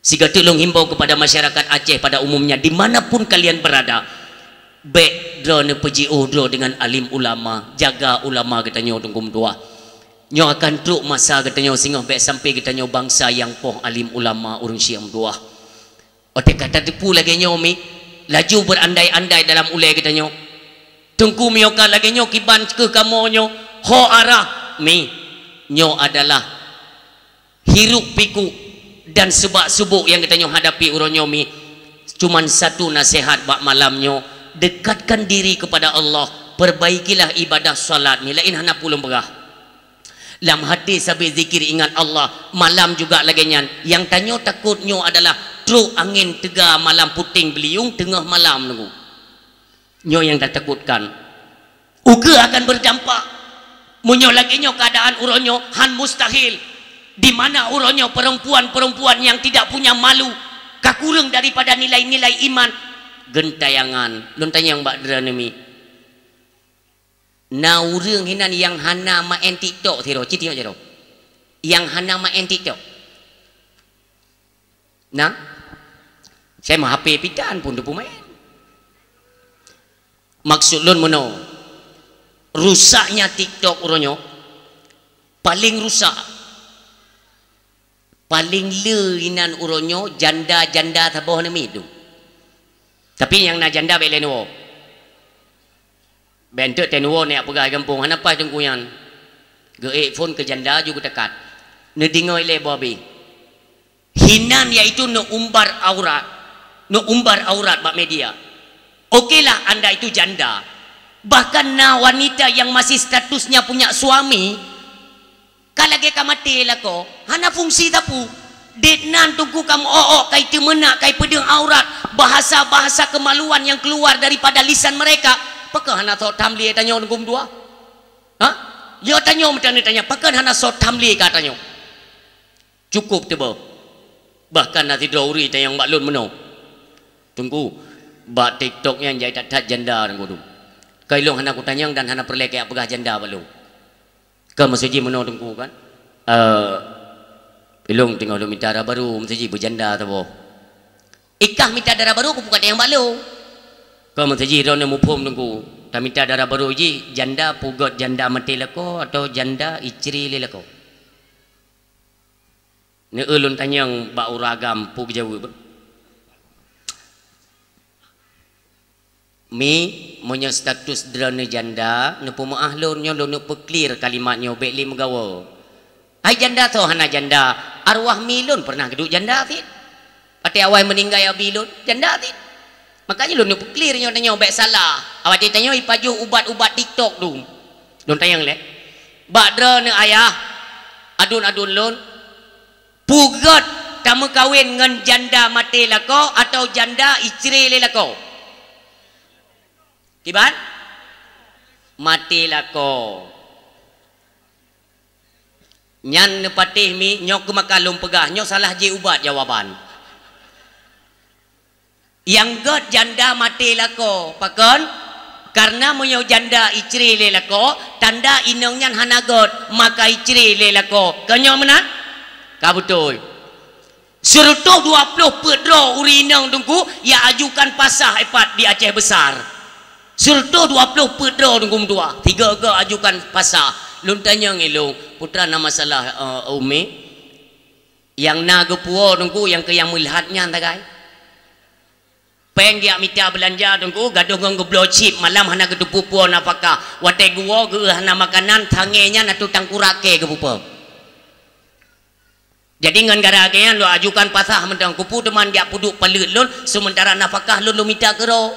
Siga tolong himbau kepada masyarakat Aceh pada umumnya, dimanapun kalian berada, baik drone PGO draw dengan alim ulama, jaga ulama katanya tunggu dua. Nyo akan truk masa katanya singoh baik sampai katanya bangsa yang poh alim ulama urang siam dua. Ote kata tipu lagi nyo mi, laju berandai-andai dalam ulai katanya. Tunggu mioka lagi nyo kiban ke kamu nyo, ho arah mi. Nyo adalah hiruk piku dan sebab-subuk yang katanya hadapi uronyo mi. Cuman satu nasihat bak malamnyo, dekatkan diri kepada Allah, perbaikilah ibadah salat ni, lain hana pulung berah. Dalam hati sambil zikir ingat Allah, malam juga lagi nyan. Yang tanya takutnya adalah truk angin tegar malam puting beliung tengah malam nunggu. Nyo yang tak takutkan. Uga akan berdampak. Munyo lagi nyo keadaan uronyo han mustahil. Di mana uronyo perempuan-perempuan yang tidak punya malu, kakurang daripada nilai-nilai iman, gentayangan. Lontanya yang bak dranemi. Na urang hinan yang hana main TikTok tiro, citi aja do. Yang hana main TikTok. Nah, saya mah HP pitan pun tu main. Maksud lun mono, rusaknya TikTok uronyo, paling rusak, paling leinan uronyo janda-janda taboh nami tu. Tapi yang na janda beleno. Bentuk tenuo ni apa gaya kampung hanapa tengkuyan ge phone ke janda juga dekat nedingoi le bobi hinan yaitu no umbar aurat bak media. Okeylah anda itu janda, bahkan na wanita yang masih statusnya punya suami kalage ka mati lah ko hana fungsi tapu detnan tunggu kamu kai temena kai pedeng aurat, bahasa-bahasa kemaluan yang keluar daripada lisan mereka. Pakah hana sot tamli tanya ngum dua? Ha? Yo tanya macam ni tanya, pakah hana sot tamli katanya. Cukup tiba. Bahkan nanti dauri tanya yang maklun meno. Tunggu bak TikTok yang jai tak janda ngudum. Kailong hana ku tanya dan hana perlek apa gah janda balu. Ke masuji meno tunggu kan? Ilong tinggal lu minta darah baru masuji berjanda tabo. Ikah minta darah baru ku bukan yang balu. Kau mesti rona mupum nunggu. Tak minta darah baru ji janda pugot janda mati lako atau janda isteri lelako. Ni ulun tanyang bak uragam pu Jawa. Mi monya status drone janda nepu maahlun nyo lo nepu clear kalimatnya bekli megawa. Ai janda tu hana janda. Arwah milun pernah geduk janda fit. Ati awai meninggal abilun janda fit. Makanya lu clear nyo tanya baik salah. Awak tanya ipaju ubat-ubat TikTok tu. Lu tanya le. Badra ne ayah adun-adun lun pugat tamu kawin dengan janda mati lako atau janda isteri lelako. Kiban? Mati lako. Nyan ne patih mi nyok ke makalum pegah nyok salah je ubat jawaban. Yang god janda mati lako pakon karena munyo janda isteri lelako tanda inongnya hana god maka isteri lelako kanyo mana ka betul serutuh 20 pedro uri inong tunggu ya ajukan pasah epat di Aceh besar serutuh 20 pedro tunggu dua tiga ke ajukan pasah lun tanya ngilung putra nama masalah umi yang nagepuo tunggu yang ke yang melihatnya tagai peng dia minta belanja tunggu gaduh nggo blowchip malam hana gedu pupuo napaka wate guo ge hana makanan thangenya na tutang kurake ge pupo jadi ngan garagean lo ajukan pasah mentang kupu teman dia puduk pelut lun sementara nafkah lun minta gero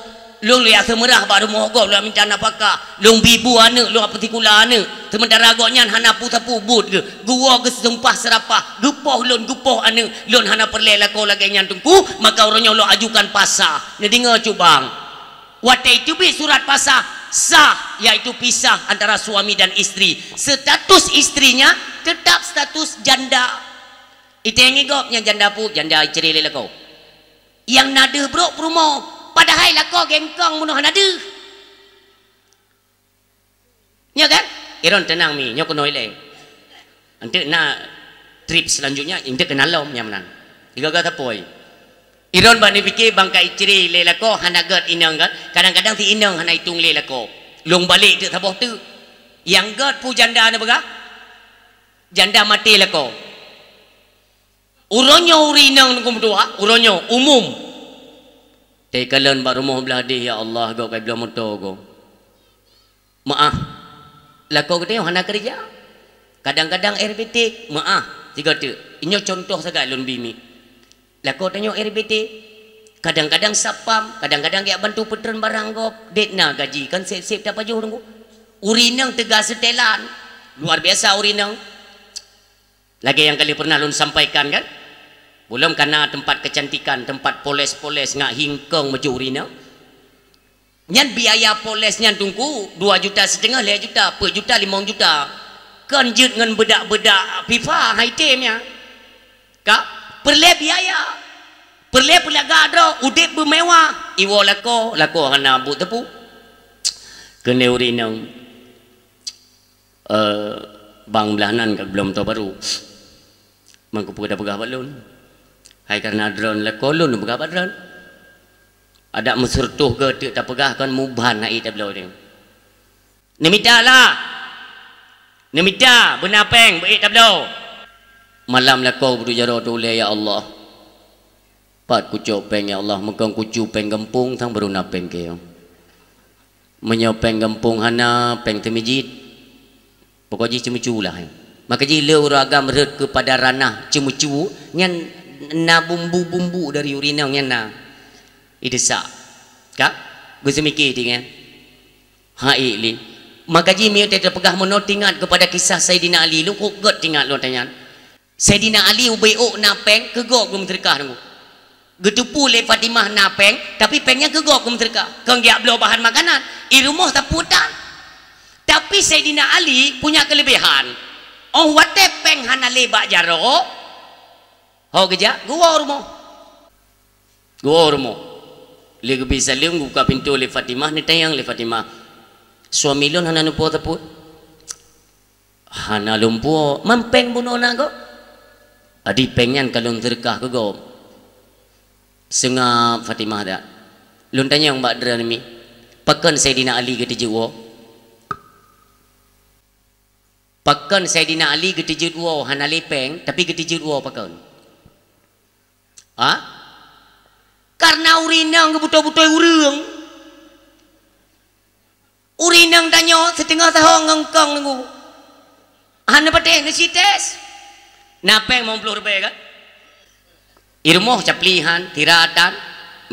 lun liat semerah baru mogok lu minta nafkah lun bibu ane lu apetikulah ane sementara agaknya hana pusapu but ge guo ge sempah serapah gepoh lun gepoh ane lun hana perle lako lagi nyantunku maka orangnya lu ajukan pasah ni dengar cubang wate itu bi surat pasah sah yaitu pisah antara suami dan istri status istrinya tetap status janda itu yang igopnya janda pu janda istri lelako yang nade bro promo padahal lako gengkong munuh nade nya kan iron tenang mi nyok noi le nanti na trip selanjutnya inte kenal lo nyaman Tiga kata poi. Iron bani fikir bangkai ciri lelako hanagat inang kan. Kadang-kadang ti inang hana hitung lelako. Long balik tu taboh tu. Yang gat pu janda na baga. Janda mati lako. Uronyo urinang nunggu dua, uronyo umum. Te kalan ba rumah belah dia ya Allah go kai belah motor go. Maaf. Lako kata hana kerja. Kadang-kadang RBT maaf. Tiga tu. Inyo contoh saja lon bini. Lako tanya RBT. Kadang-kadang sapam, kadang-kadang dia bantu petern barang go. Dek na gaji kan sip-sip dah pajuh tunggu. Urinang tegas setelan. Luar biasa urinang. Lagi yang kali pernah lun sampaikan kan? Belum karena tempat kecantikan, tempat poles-poles ngak hingkong maju urinang. Nyan biaya polesnya tunggu 2,5 juta, 5 juta, 4 juta, 5 juta. Kan jut ngan bedak-bedak FIFA high teamnya. Kak? Perle biaya, perle pelaga ada, udip bermewah. Iwo lako hana bu tepu. Kena urinang, bang belahanan kat belum tahu baru. Mangku pada pegah balon. Hai karena drone lako lun pegah drone. Ada mesertuh ke tak pegah kan muban hai tak belau dia. Nemita lah, nemita benapeng baik tak belau. Malam lah kau berjara toleh ya Allah. Pat kucuk peng ya Allah. Mengkong kucuk peng gempung thang baru napeng ke. Menyopeng gempung hana peng temijit. Pokoknya cemucu lah. Maka jila uragam red kepada ranah cemucu. Nyan na bumbu-bumbu dari urinang nyan na. Idesak. Kak? Gue semikir tinggal. Hai li. Maka jimi tidak pegah menotingat kepada kisah Sayyidina Ali. Lu kok get tinggal lu tanya. Sayyidina Ali ubayuk napeng kegok gum terkah nunggu. Getupu le Fatimah napeng tapi pengnya kegok gum terkah. Kang dia belum bahan makanan. I rumah tak putan. Tapi Sayyidina Ali punya kelebihan. Oh wate peng hana lebak jaro. Ho geja gua rumah. Gua rumah. Le bisa leung buka pintu le Fatimah ni tayang le Fatimah. Suami lon hana nupo taput. Hana lumpuh mampeng bunuh nago. Adi pengen kalau terkah ke go. Sengap Fatimah dah. Lun tanya yang mbak dera ni. Pakan Sayyidina Ali ke tijuwo. Pakan Sayyidina Ali ke tijuwo hana lepeng tapi ke tijuwo pakan. Ha? Karena urinang ke buto-buto urang. Urinang tanya setengah tahun ngengkang nunggu. Hana pateh nasi tes. Napeng mau pelur be kan? Irmoh caplihan, tiratan,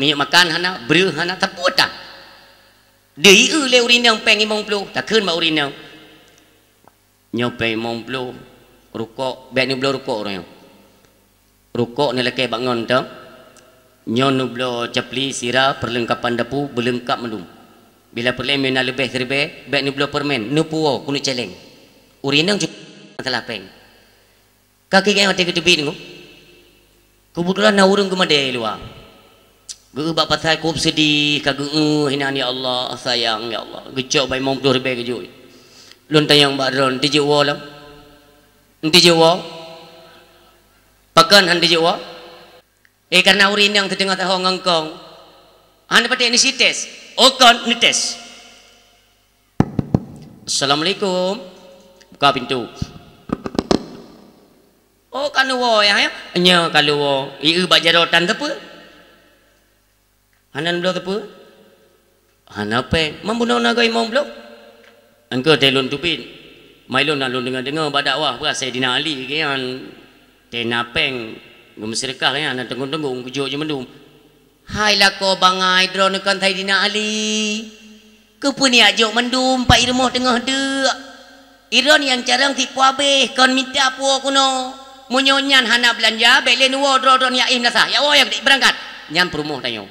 minyak makan hana, beru hana taputan. Dei le urinang peng imong pelur, tak keun ba urinang. Nyope imong pelur, rukok, be ni belur rukok orang. Rukok ni leke bangun tu. Nyon nu blo capli sira perlengkapan dapu berlengkap mendum. Bila perle mena lebih terbe, be ni blo permen, nu puo kunu celeng. Urinang juga telah peng. Kaki yang ada ketepi ni, kebetulan na urung kemadai luar. Gue bapak saya kup sedih, kageng hinan ya Allah, sayang ya Allah. Gecok bayi mau pelur bayi gejok. Lun tayang baron, tijuk walam, tijuk wal. Pakan han tijuk wal. Karena urin yang terdengar tahu ngangkong. Han dapat ni si tes, okon ni tes. Assalamualaikum, buka pintu. Oh kalau wo ya, nya kalau wo, iu bajarotan tu apa? Hanan belum tu apa? Hanape, membunuh nagai mau belum? Engkau telon tupin, mailon nalon dengar badak wah, beras Sayyidina Ali kian, tenapeng, gemeserkah kian, nanti tenggung kujuk je mendum. Hai lah kau bangai drone kan Sayyidina Ali, kepuni ajuk mendum, pak irmoh tengah dek. Iron yang carang tipu habis, kon minta apa kuno? Munyonyan hana belanja belen wo dron ya im nasah ya wo yang berangkat nyam perumuh tanyo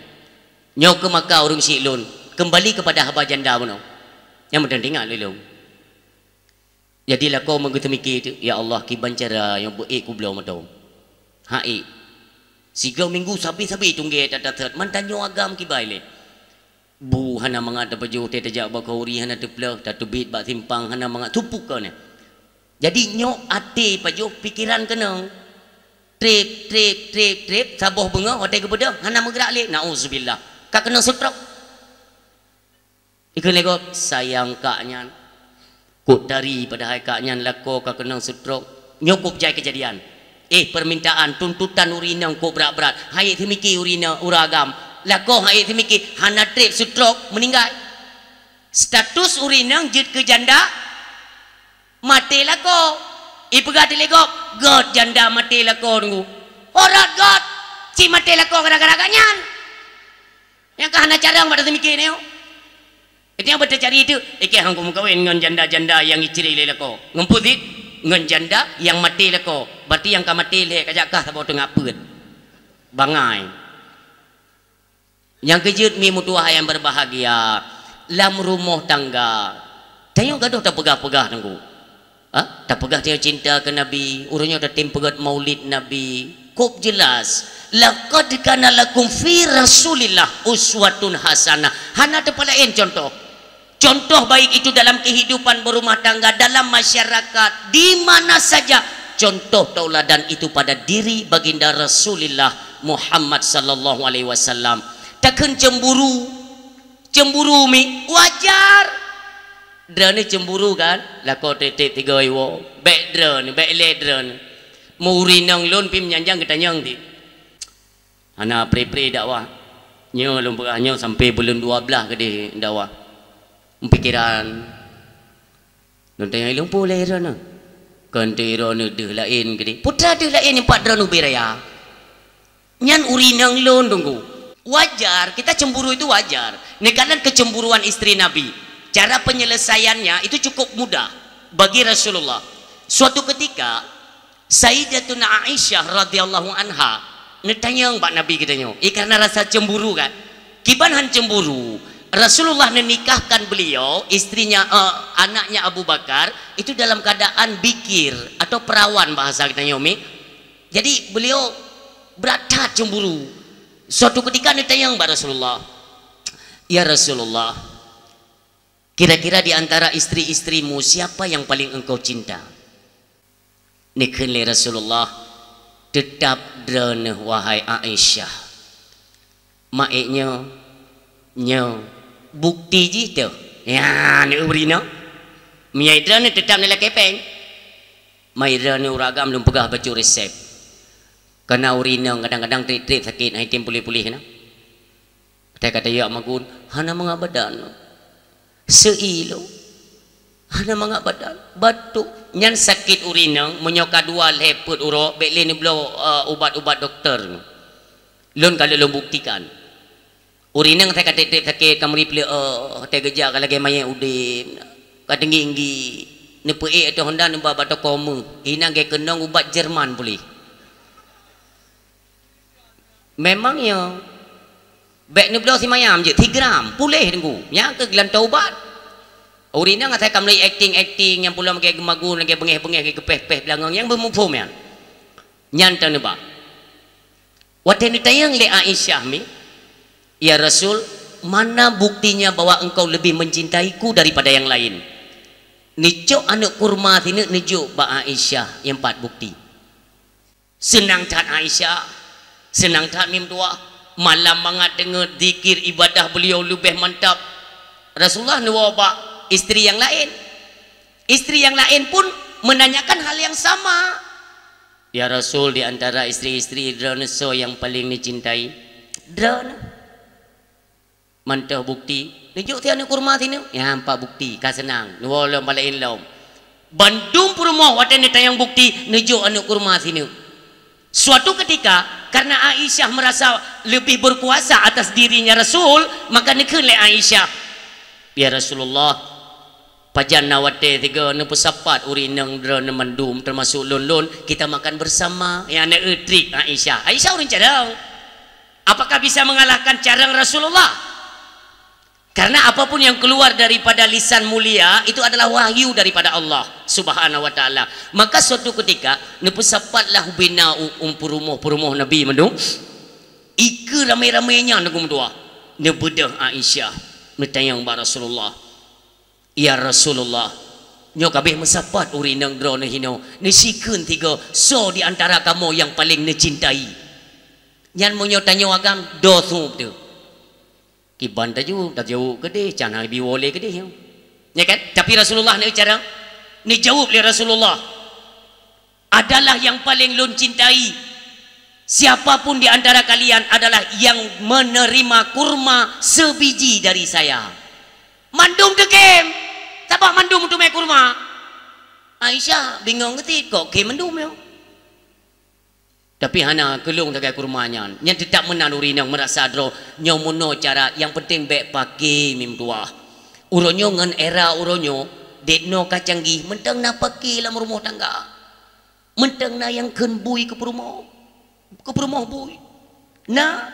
nyok ke Makkah urung silun kembali kepada haba janda mono yang mendengar lelong. Jadilah kau menggutu mikir ya Allah ki bancara yang baik ku belum ada hai siga minggu sabi-sabi tungge tatat mantanyo agam ki baile bu hana mangada baju te tajak ba kauri hana teplah tatu bit ba simpang hana mangad tupuk kau ne. Jadi nyok ati pajuk pikiran kena. trip sabuh bunga hotel kepada hana bergerak leh nauzubillah kak kena stroke ikut lego sayang kaknya kut dari pada hai kaknya lako kak kena stroke nyukup jai kejadian permintaan tuntutan urina kok berat-berat hai timiki urina uragam lako hai timiki hana trip stroke meninggal status urina jid ke janda mati lako ipegat lego god janda mati lako tunggu orang god si mati lako gara-gara kanyan yang kahana carang pada timiki ni itu yang betul cari itu hang ko kawin dengan janda-janda yang iciri lako ngumputit ngan janda yang mati lako berarti yang ka mati le kajakah tabo tengah peut bangai yang kejut mi mutuah yang berbahagia lam rumah tangga tayong gaduh tak pegah-pegah tanggu tak pegah dia cinta ke nabi urangnya dah tim pegat maulid nabi kop jelas laqad kana lakum fi rasulillah uswatun hasanah hana tepalain contoh baik itu dalam kehidupan berumah tangga dalam masyarakat di mana saja contoh tauladan itu pada diri baginda Rasulullah Muhammad sallallahu alaihi wasallam takkan cemburu mi wajar drone cemburu kan lako tetek tiga iwo back drone back le drone muri nang lon pim nyanjang kita nyang ti ana pre dakwah nyo lumpah nyo sampai bulan 12 ke di dakwah pikiran nonton ilung boleh rana kanti rana deh lain gede putra deh lain empat rana beraya nyan urinang lon tunggu wajar kita cemburu itu wajar nekalan kecemburuan istri Nabi cara penyelesaiannya itu cukup mudah bagi Rasulullah suatu ketika Sayyidatuna Aisyah radhiyallahu anha netanya mbak Nabi katanya karena rasa cemburu kan kiban cemburu Rasulullah menikahkan beliau istrinya anaknya Abu Bakar itu dalam keadaan bikir atau perawan bahasa kita nyomi jadi beliau berat cemburu suatu ketika ditanya kepada Rasulullah ya Rasulullah kira-kira di antara istri-istrimu siapa yang paling engkau cinta nikahli Rasulullah tetap drone wahai Aisyah maiknya bukti je tu ya ni urina miaidra ni tetap ni kepeng maidra ni uragam belum pegah baca resep kena urina kadang-kadang trik-trik sakit hai tim pulih-pulih kena kata ya magun hana mengabadan seilo hana mengabadan batuk nyan sakit urina menyoka dua leput uro bekle ni belo ubat-ubat doktor lon kalau lo buktikan urina saya kata sakit kamari pele teh gejak lagi mayat udim kadenggi ni pe atau honda ni babat koma ina ge kenong ubat Jerman boleh memangnya bek ni belau si mayam je 3 gram pulih tunggu nya ke gelan taubat urina saya kamari acting yang pula pakai gemagun lagi bengeh-bengeh lagi kepeh-peh belangang yang bermufum ya nyanta ni ba waten ditayang le Aisyah mi ya Rasul, mana buktinya bahwa engkau lebih mencintaiku daripada yang lain? Nijuk anak kurma ini nijuk Mbak Aisyah yang 4 bukti. Senang tat Aisyah, senang tat mim tua, malam banget dengar zikir ibadah beliau lebih mantap. Rasulullah nuwabak istri yang lain. Istri yang lain pun menanyakan hal yang sama. Ya Rasul, di antara istri-istri drone yang paling dicintai drone mantah bukti nijuk tiada kurma sini ya 4 bukti kah senang nuwalom balain lom Bandung purmo watan tayang bukti nijuk anu kurma sini suatu ketika karena Aisyah merasa lebih berkuasa atas dirinya Rasul maka nikah le Aisyah ya Rasulullah pajan nawate 3 nu pesapat urinang drone mandum termasuk lon kita makan bersama ya na trik Aisyah urin cadang apakah bisa mengalahkan carang Rasulullah karena apapun yang keluar daripada lisan mulia itu adalah wahyu daripada Allah Subhanahu wa taala maka suatu ketika nepesapatlah bina purumoh Nabi mandung ike ramai-ramainya nagum dua nebedah Aisyah netayang ba Rasulullah ya Rasulullah nyo kabeh mesapat uri nang dro na hino ni sikun tiga so di antara kamu yang paling necintai nyan mo nyo tanyo agam do sup tu kiban taju tak jauh gede cana bi wole gede ya kan tapi Rasulullah ni cara ni jawab oleh Rasulullah adalah yang paling lun cintai siapapun di antara kalian adalah yang menerima kurma sebiji dari saya mandum dekem tabak mandum untuk mai kurma Aisyah bingung ketik kok ke mandum yo tapi hana kelung tagai kurmanya yang tetap menaluri nang merasa dro nyomono cara yang penting baik pakai mim tua uronyo ngan era uronyo dekno kacanggih mentang na pakai dalam rumah tangga mentang na yang ken bui ke rumah bui na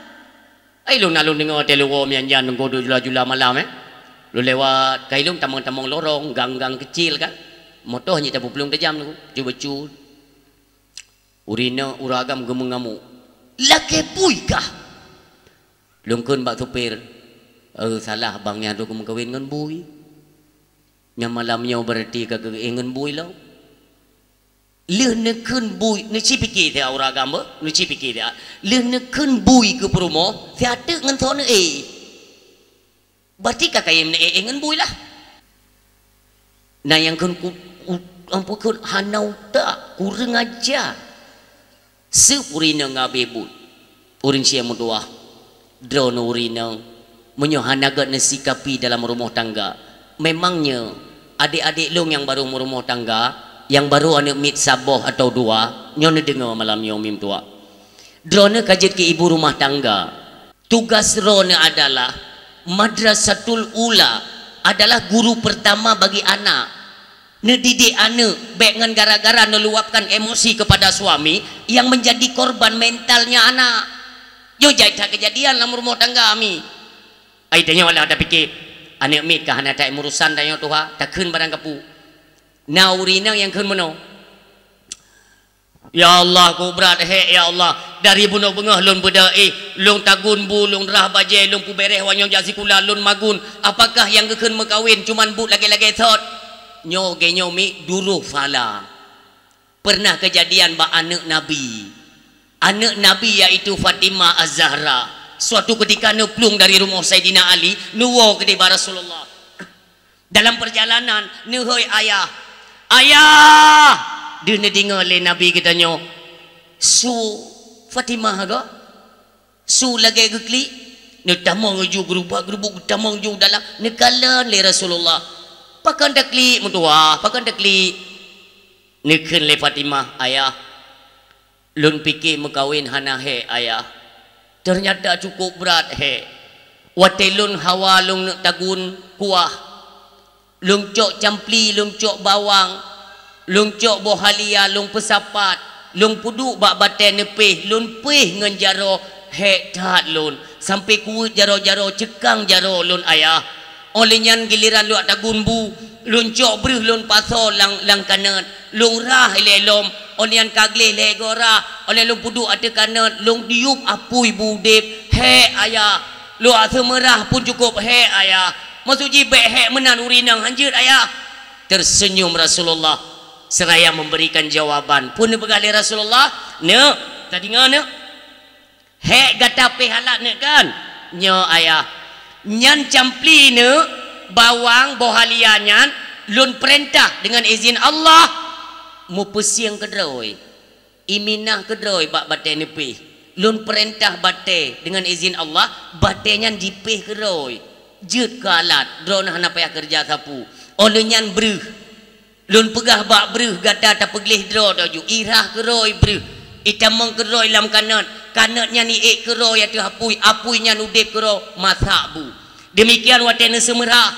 ai lu nalun dengar telewo mian-mian nunggu jula-jula malam lu lewat kailung tamang-tamang lorong gang-gang kecil kan motor hanya tak belum tajam tu cuba-cuba urina uragam gemung-ngamuk laki bui kah lungkun bak supir salah abangnya tu kawin dengan bui yang malamnya berarti kagak ingin bui lau leh nekun bui ni cipiki dia uragam ba ni cipiki dia leh nekun bui ke perumo tiada ngan thon berarti kakak yang ingin bui lah nah yang kun ampun hanau tak kurang aja sepurina ngabebut urin sia mutuah drone urina menyohanaga nasikapi dalam rumah tangga memangnya adik-adik long yang baru rumah tangga yang baru anak mit saboh atau dua nyone dengar malam mim tua drone kajet ke ibu rumah tangga tugas drone adalah madrasatul ula adalah guru pertama bagi anak ngedidik anak baik dengan gara-gara meluapkan emosi kepada suami yang menjadi korban mentalnya anak yo jadi kejadian dalam rumah tangga kami ai tanya wala ada fikir anak mit kah anak tak urusan tanya tuha tak keun barang kapu naurina yang keun meno ya Allah ku berat ya Allah dari bunuh bengah lun beda lung tagun bu lung rah baje lung pu bereh wanyong jasikula lun magun apakah yang keun mekawin cuman bu lagi-lagi thot nyo mi dulu fala pernah kejadian ba anak Nabi yaitu Fatimah Az-Zahra suatu ketika neplung dari rumah Sayyidina Ali nuwo ke di Rasulullah dalam perjalanan nuhoi ayah dia dengar le Nabi kita nyo su Fatimah ga su lagi gekli ne tamang ju gerubuk tamang ju dalam nekalan le Rasulullah pakan dakli mutua pakan dakli nekeun le Fatimah ayah lun fikir mekawin hana ayah ternyata cukup berat watelun hawa lung tagun kuah lung cok campli lung cok bawang lung cok bohalia lung pesapat lung puduk bak baten nepeh lun peh ngan jaro tat lun sampai kuut jaro-jaro cekang jaro lun ayah oleh nyan giliran luak tagun bu lun cok brih lun paso lang kanan lung rah lelom oleh nyan kagle legora oleh lung puduk ada kanan lung diup apui budep ayah luak semerah pun cukup ayah masuk jibek menan urinang hanjir ayah tersenyum Rasulullah seraya memberikan jawaban pun begali Rasulullah ne tadi ngana gata pe halak ne kan nyo ayah nyan campli ne bawang bohalia nyan lun perintah dengan izin Allah mu pesiang kedroi iminah kedroi bak bate nepi lun perintah bate dengan izin Allah bate nyan dipeh kedroi jut kalat drone hana payah kerja sapu oleh nyan breh lun pegah bak breh gata tak peglih dro doju irah kedroi breh itamong kedroi lam kanan kanatnya ni kedroi atu apui nyan udep kedroi masak bu demikian watena semerah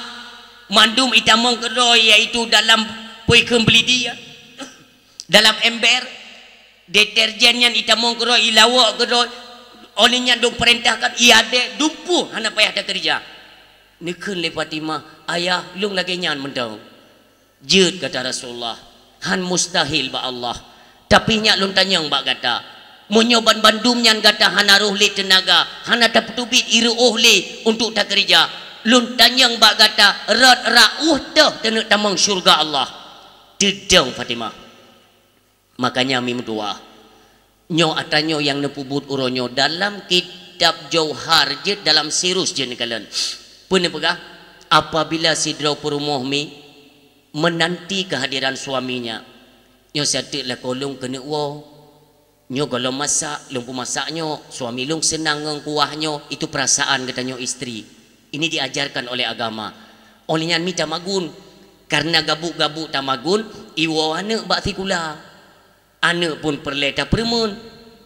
mandum itamong kedroi iaitu dalam pui kembeli dia dalam ember deterjen yang itamong kedroi ilawak kedroi olehnya dong perintahkan iade dumpuh hana payah dah kerja nekeun le Fatimah ayah lung lagi nyan mendong jeut kata Rasulullah han mustahil ba Allah tapi nya lun tanyang ba kata monyoban bandum nyan kata hana roh le tenaga hana tak petubit iru le untuk tak kerja lun tanyang ba kata rat rauh dah tenek tamang syurga Allah dedang Fatimah. Makanya mi mentua nyo atanyo yang nepubut uronyo dalam kitab Jauhar je, dalam sirus je nekalan pun pegah apabila sidra perumuh mi menanti kehadiran suaminya nyo satiklah kolong kena wo nyo kalau masak lumpu masaknyo suami lung senang ngeng kuahnyo, itu perasaan katanya istri. Ini diajarkan oleh agama. Olehnya mi tamagun karena gabuk-gabuk tamagun iwo anak bak sikula anak pun perleta permun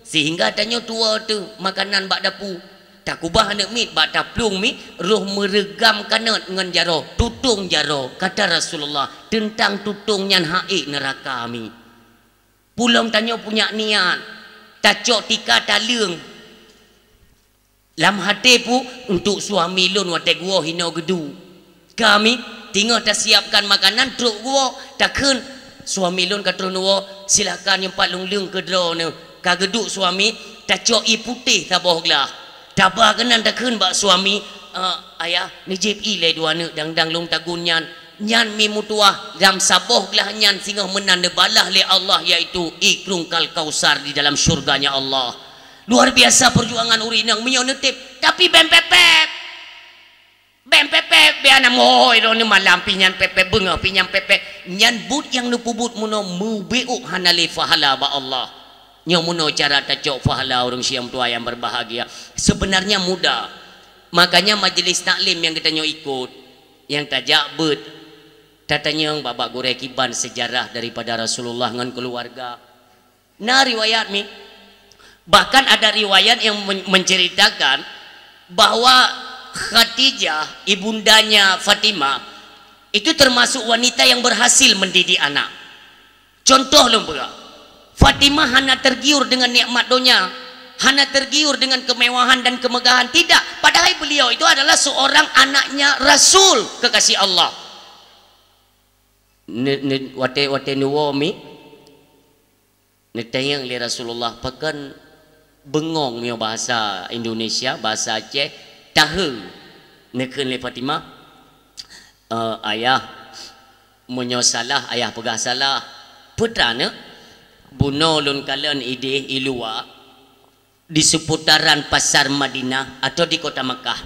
sehingga tanya tua tu makanan bak dapu tak kubah anak mit bak taplung mi roh meregam kanat dengan jaro tutung jaro kata Rasulullah tentang tutung nyan haik neraka mi pulang tanya punya niat tacok tika talung lam hati pu untuk suami lun wate gua hino gedu kami tinggal tak siapkan makanan truk gua takkan suami lun kata nuwo silakan nyempat lunglung ke dro ne kageduk suami tacok i putih taboh gelah tabah kenan takun bak suami ayah nejib i le dua ne dang lung tagun nyan mi mutuah dam saboh gelah nyan singah menanda balah le Allah iaitu ikrung kal kausar di dalam syurganya Allah. Luar biasa perjuangan urinang menyo netip tapi bempepep be anam hoy ro ni malam pinyan pepe bengah pinyan pepe nyan but yang nupubut muno mubeuk hanali fahala ba Allah nyo muno cara tacok fahala orang siam tua yang berbahagia sebenarnya mudah. Makanya majlis taklim yang kita nyo ikut yang tajak bet tatanya babak goreng kiban sejarah daripada Rasulullah dengan keluarga. Nah riwayat mi bahkan ada riwayat yang menceritakan bahwa Khadijah ibundanya Fatimah itu termasuk wanita yang berhasil mendidik anak. Contoh lembera Fatimah hanya tergiur dengan nikmat dunia, hanya tergiur dengan kemewahan dan kemegahan, tidak, padahal beliau itu adalah seorang anaknya Rasul kekasih Allah. Wate nuwomi netayang li Rasulullah pakan bengong mio bahasa Indonesia bahasa Aceh tahu nekun le Fatimah ayah menyosalah ayah pegah salah putrana buno lun kalian ide ilua di seputaran pasar Madinah atau di kota Mekah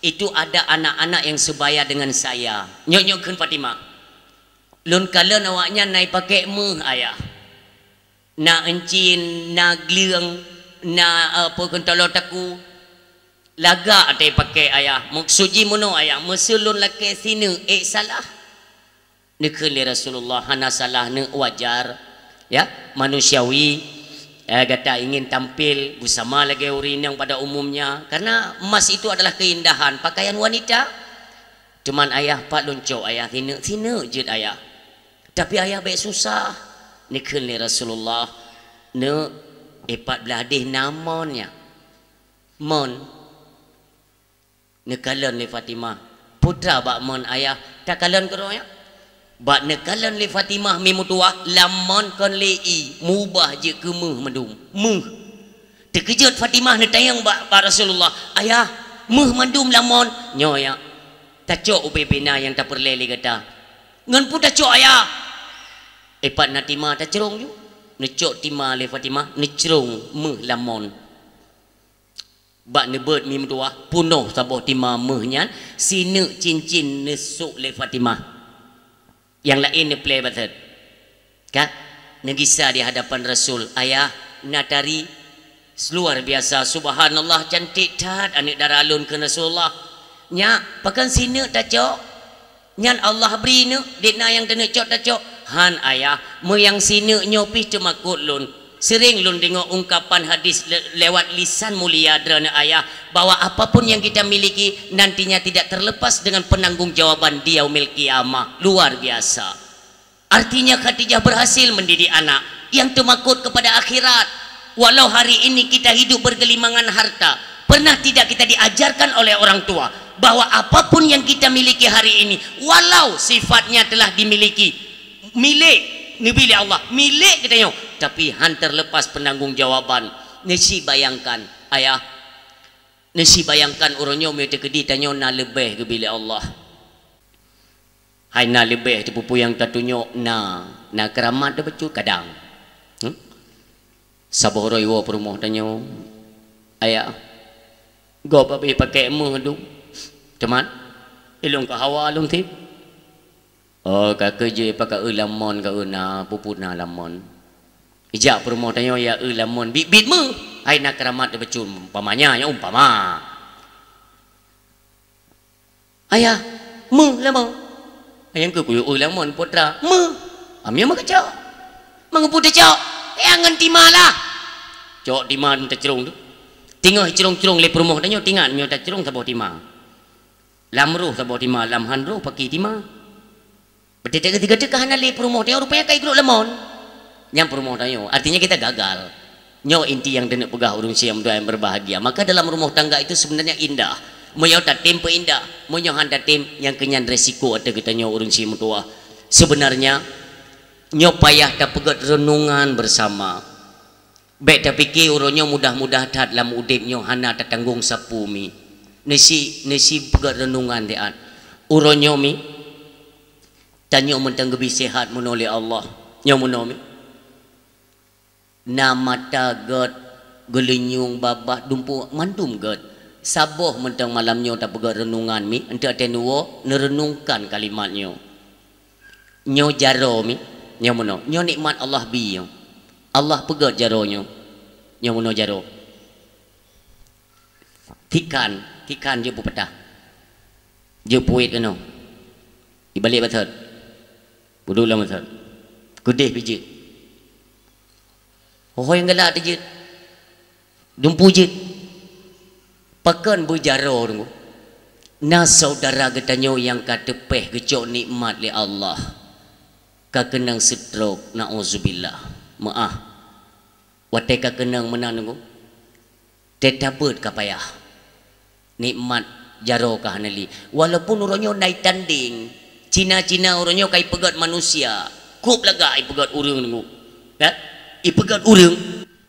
itu ada anak-anak yang sebaya dengan saya nyok-nyokkan Fatimah lun kalian awaknya naik pakai ayah na encin na gliang na apa kentalo taku laga ada pakai ayah maksuji muno ayah mesulun laki sini salah nekeli Rasulullah hana salah ne wajar ya manusiawi kata ingin tampil bersama lagi urinang pada umumnya karena emas itu adalah keindahan pakaian wanita cuman ayah pak loncok ayah sini je ayah tapi ayah baik susah nekeli Rasulullah ne 14 namonnya mon nekalan li Fatimah putra bak mon ayah tak kalan kero ya bak nekalan li Fatimah mi mutuah lamon kon lei mubah je ke mendung terkejut Fatimah netayang bak Rasulullah ayah mendum lamon nyo ya tacok ubebina yang tak perleli kata ngan pu tacok ayah epat natima tacerong ju necok tima li Fatimah necerong lamon bak nebet mi mentua punuh saboh timah mehnya sine cincin nesuk le Fatimah yang lain ne play batet ka negisa di hadapan Rasul ayah natari luar biasa subhanallah cantik tat anik daralun ke Rasulullah nya pakan sine tacok nyan Allah beri ne dina yang tene cok tacok han ayah mo yang sine nyopih cemakut lun sering lun dengar ungkapan hadis lewat lisan mulia derana ayah bahwa apapun yang kita miliki nantinya tidak terlepas dengan penanggungjawab di yaumil qiyamah. Luar biasa. Artinya Khadijah berhasil mendidik anak yang temakut kepada akhirat. Walau hari ini kita hidup bergelimangan harta, pernah tidak kita diajarkan oleh orang tua bahwa apapun yang kita miliki hari ini walau sifatnya telah dimiliki milik Nabi Allah milik katanya tapi hantar lepas penanggung-jawaban. Nasi bayangkan ayah nasi bayangkan orangnya mesti kedi tanya na lebih ke bila Allah hai na lebih tu pupu yang tertunjuk na keramat dia becut kadang saboroi wo perumah tanyo ayah go babi pakai mu tu cuman ilung ka hawa lung tip oh ka kerja pakai lamon ka na pupu na lamon ijak perumah tanyo ya lamon bit mu hai na keramat dia becut umpamanya ya umpama ayah mu lamon ayang ke kuyu lamon putra mu amnya makacak mangupu tecak angan timalah cok timan tercerung tu tinggal cerung-cerung le perumah tanyo tingan nyo tercerung sabo tima lamruh sabo tima lamhan ruh paki tima betetek ketiga kahana le perumah tanyo rupanya kai grup lemon yang perumah tanyo artinya kita gagal nyo inti yang denek pegah urung siam doa yang berbahagia maka dalam rumah tangga itu sebenarnya indah moyo tatim pe indah moyo handa tim yang kenyan resiko ada kita nyo urung siam tua sebenarnya nyo payah tak pegat renungan bersama baik tak fikir uronyo mudah-mudah tat dalam udip nyo hana tak tanggung sapu mi nesi pegat renungan deat uronyo mi tanyo mentang gebi sehat menoleh Allah nyo mono mi na mata gad gelenyung babah dumpu mandum gad saboh mentang malamnyo tak pegat renungan mi entak tenuo nerenungkan kalimatnyo nyo jaro mi nyo mono nyo nikmat Allah bi Allah pegat jaronyo nyo mono jaro tikan je pupetah je puit keno ibalik batat budulah batat gudeh biji oh yang galak je dumpu je pakan berjaro tunggu na saudara getanyo yang katepeh gecok nikmat li Allah kakenang stroke nauzubillah maaf wate kakenang menang nunggu tetabut kapayah nikmat jaro kahanali walaupun uronyo naik tanding Cina uronyo kai pegat manusia kup laga ai pegat urang nunggu ya i pegat urang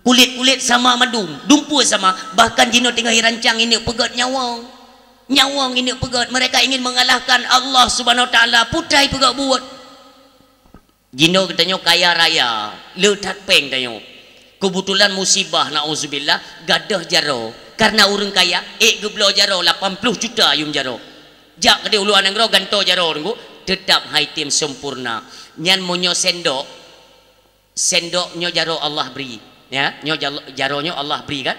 kulit sama madum dumpu sama bahkan jino tinggal rancang ini pegat nyawang ini pegat mereka ingin mengalahkan Allah Subhanahu wa taala putrai pegat buat jino katanya kaya raya letat peng tanyo kebetulan musibah nauzubillah gadah jaro karena urang kaya geblo jaro 80 juta yum jaro jak kede ulu anang ro ganto jaro nunggu tetap haitim sempurna nyan monyo sendok nyo jaro Allah beri ya nyo jaronyo Allah beri kan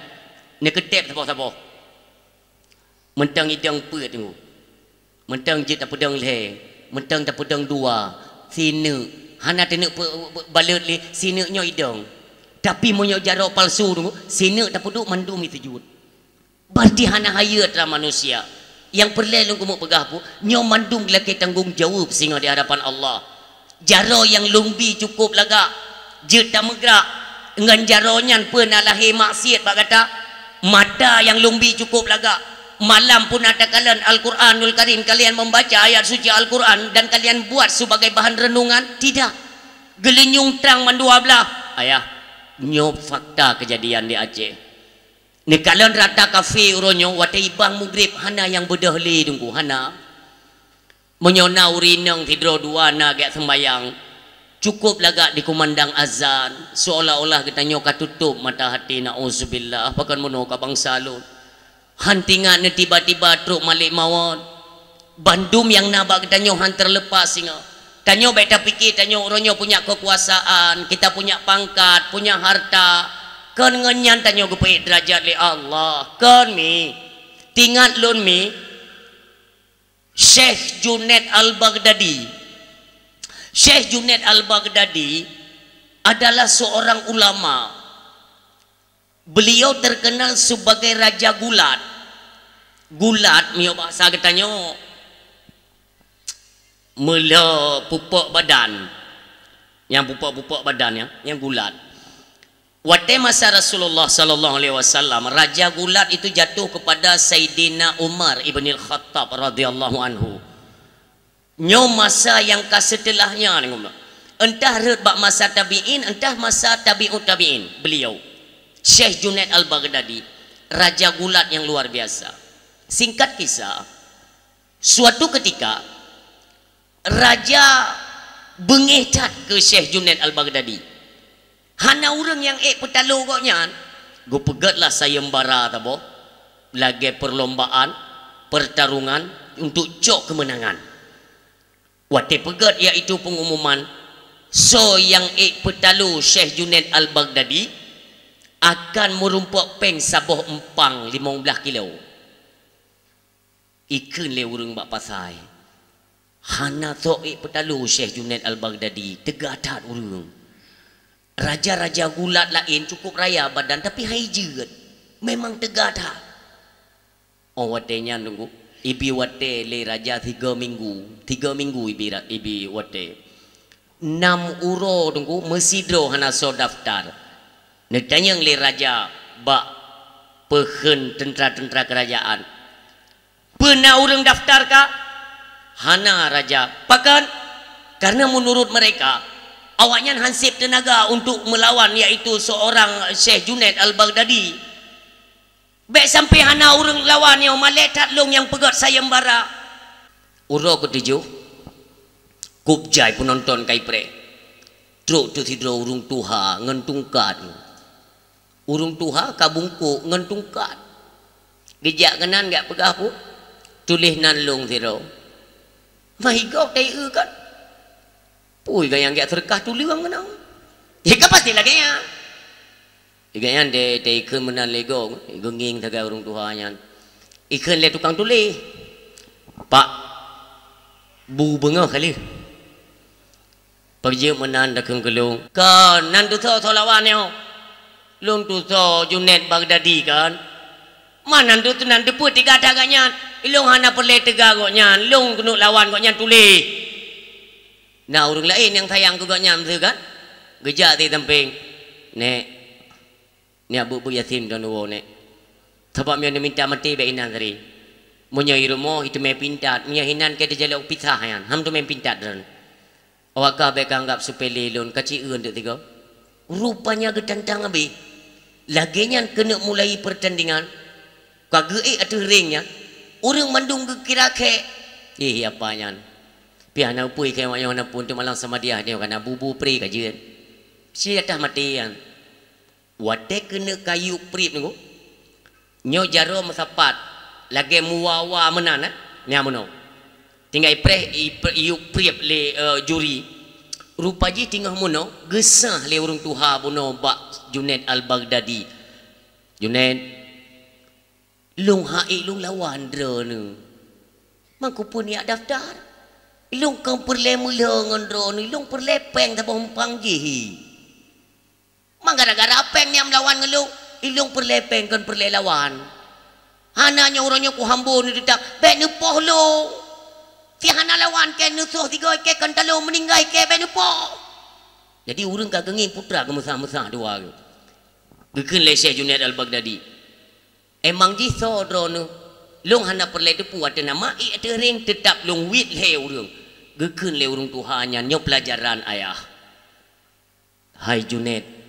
ne ketep sabo mentang idang pe tunggu mentang jit tak pedang le mentang tak pedang dua sine hana tenek balut le sine nyo idang tapi monyo jaro palsu tunggu sine tak peduk mandum itu jut berarti hana hayat lah manusia yang perlu kumuk pegah pu nyo mandum laki tanggung jawab singa di hadapan Allah jaro yang lumbi cukup laga je tak megrak dengan jaronyan pun alahi maksiat bak kata mata yang lumbi cukup laga malam pun ada kalian Al-Quranul Karim kalian membaca ayat suci Al-Quran dan kalian buat sebagai bahan renungan tidak gelenyung terang mendua belah ayah nyop fakta kejadian di Aceh ni kalian rata kafe uronyo wate ibang mugrib hana yang bedahli tunggu hana menyona urinang tidro dua na gak sembayang cukup lagak dikumandang azan seolah-olah kita nyoka tutup mata hati nauzubillah apakan mono ka bangsa lu hantingan tiba-tiba truk malik mawon bandum yang nabak kita nyo han terlepas singa tanyo beta pikir tanyo uronyo punya kekuasaan kita punya pangkat punya harta kan ngenyan tanyo gepek derajat li Allah kan mi tingat lun mi Syekh Junaid Al-Baghdadi adalah seorang ulama. Beliau terkenal sebagai Raja Gulat. Gulat, mio bahasa katanya mula pupuk badan. Yang pupuk badan yang gulat. Waktu masa Rasulullah sallallahu alaihi wasallam, Raja Gulat itu jatuh kepada Sayyidina Umar ibn al-Khattab radhiyallahu anhu. Nyo masa yang setelahnya entah bak masa tabi'in entah masa tabi'ut tabi'in beliau Syekh Junaid Al-Baghdadi Raja Gulat yang luar biasa. Singkat kisah, suatu ketika raja bengecat ke Syekh Junaid Al-Baghdadi. Hana orang yang petalo koknya go pegatlah sayembara tabo lagi perlombaan pertarungan untuk cok kemenangan. Wate pegat iaitu pengumuman so yang petalo Syekh Junaid Al-Baghdadi akan merumpok peng saboh empang 15 kilo. Ikan le urang bak pasai. Hana tok petalo Syekh Junaid Al-Baghdadi tegatat urang. Raja-raja gulat lain cukup raya badan tapi hai jeut. Memang tegatat. Oh watenya nunggu. Ibi wate le raja 3 minggu. 3 minggu ibi wate. 6 uro tunggu mesidro hana so daftar. Netanyang le raja bak pehen tentera-tentera kerajaan. Pernah orang daftar kah? Hana raja. Bahkan karena menurut mereka awaknya hansip tenaga untuk melawan iaitu seorang Syekh Junaid Al-Baghdadi. Baik sampai hana orang lawan yang maletat long yang pegat sayembara. Uro ketujuh kubjai penonton kai pre. Truk tu tidro urung tuha ngentungkat. Urung tuha kabungku ngentungkat. Dijak kenan gak pegah pun. Tulis nan long tidro. Mahigau tai kan. Pui gayang gak terkah tulis orang kenang. Jika pasti lagi ya. Igayan de ikan menan lego genging taga urung tuhanya. Ikan le tukang tulis. Pak bu bengah kali. Pergi menan dak kelung. Kan nan tu tho lawan yo. Long tu tho Junaid Baghdadi kan. Mana tu nan depu tiga daganya. Ilong hana perle tegak koknya. Long kena lawan koknya tulis. Nah orang lain yang tayang ke koknya tu kan. Gejak di temping. Nek. Ni abu yatim dan uwo nek. Sebab dia minta mati be inan tadi. Munyo irumo itu me pintat. Nia hinan ke dia jaluk pisah yan. Ham tu me pintat dan. Awak ka be kanggap supele lon kecil eun tu tiga. Rupanya getantang abi. Laginya kena mulai pertandingan. Kage atuh ringnya. Orang mandung kira ke. Apanya. Piana upui ke wayang na pun tu malang sama dia kana bubu pri kajian. Si atah mati yan. Wate kena kayu prip nunggu. Nyo jaro masapat. Lagi muwawa menan ni amono. Tinggal iu prip le juri. Rupaji tinggal mono gesah le urung tuha bono bak Junaid Al-Baghdadi. Junaid lung hai lung lawan dro nu. Mangku pun ya daftar. Lung kang perle mula ngan dro nu lung perle peng ta bompang ji. Mang gara-gara peng ni am lawan ngelu, ilung perle peng kan perle lawan. Hananya orangnya ku hambo ni dedak, be nu poh lo. Ti hana lawan ke nu soh tiga ke kan talo meninggai ke be nu poh. Jadi urang ka gengi putra ke mesah-mesah dua ke. Gekeun le Syekh Junaid Al-Baghdadi. Emang ji so dro nu. Long hana perle depu ada nama i ada ring tetap long wit le urang. Gekeun le urang tuhanya nyo pelajaran ayah. Hai Junaid.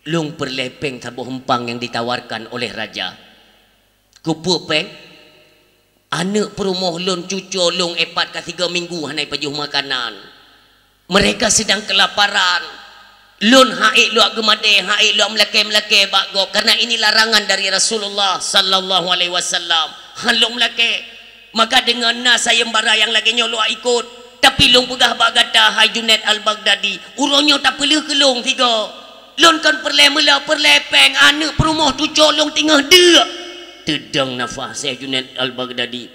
Lung perlepeng tabuh hempang yang ditawarkan oleh raja. Kupu peng. Anak perumoh lun cucu lung 4 ke 3 minggu hanai pajuh makanan. Mereka sedang kelaparan. Lun haik luak gemade, haik luak melake-melake bakgo. Karena ini larangan dari Rasulullah sallallahu alaihi wasallam. Halung melake. Maka dengan nas sayembara yang lagi nyolok ikut. Tapi lung pegah bagata hai Junaid Al-Baghdadi. Uronyo tak perlu ke lung tiga. Lon kan perle mula perle peng anak perumoh tu colong tengah dia. Tedang nafas Syekh Junaid Al-Baghdadi.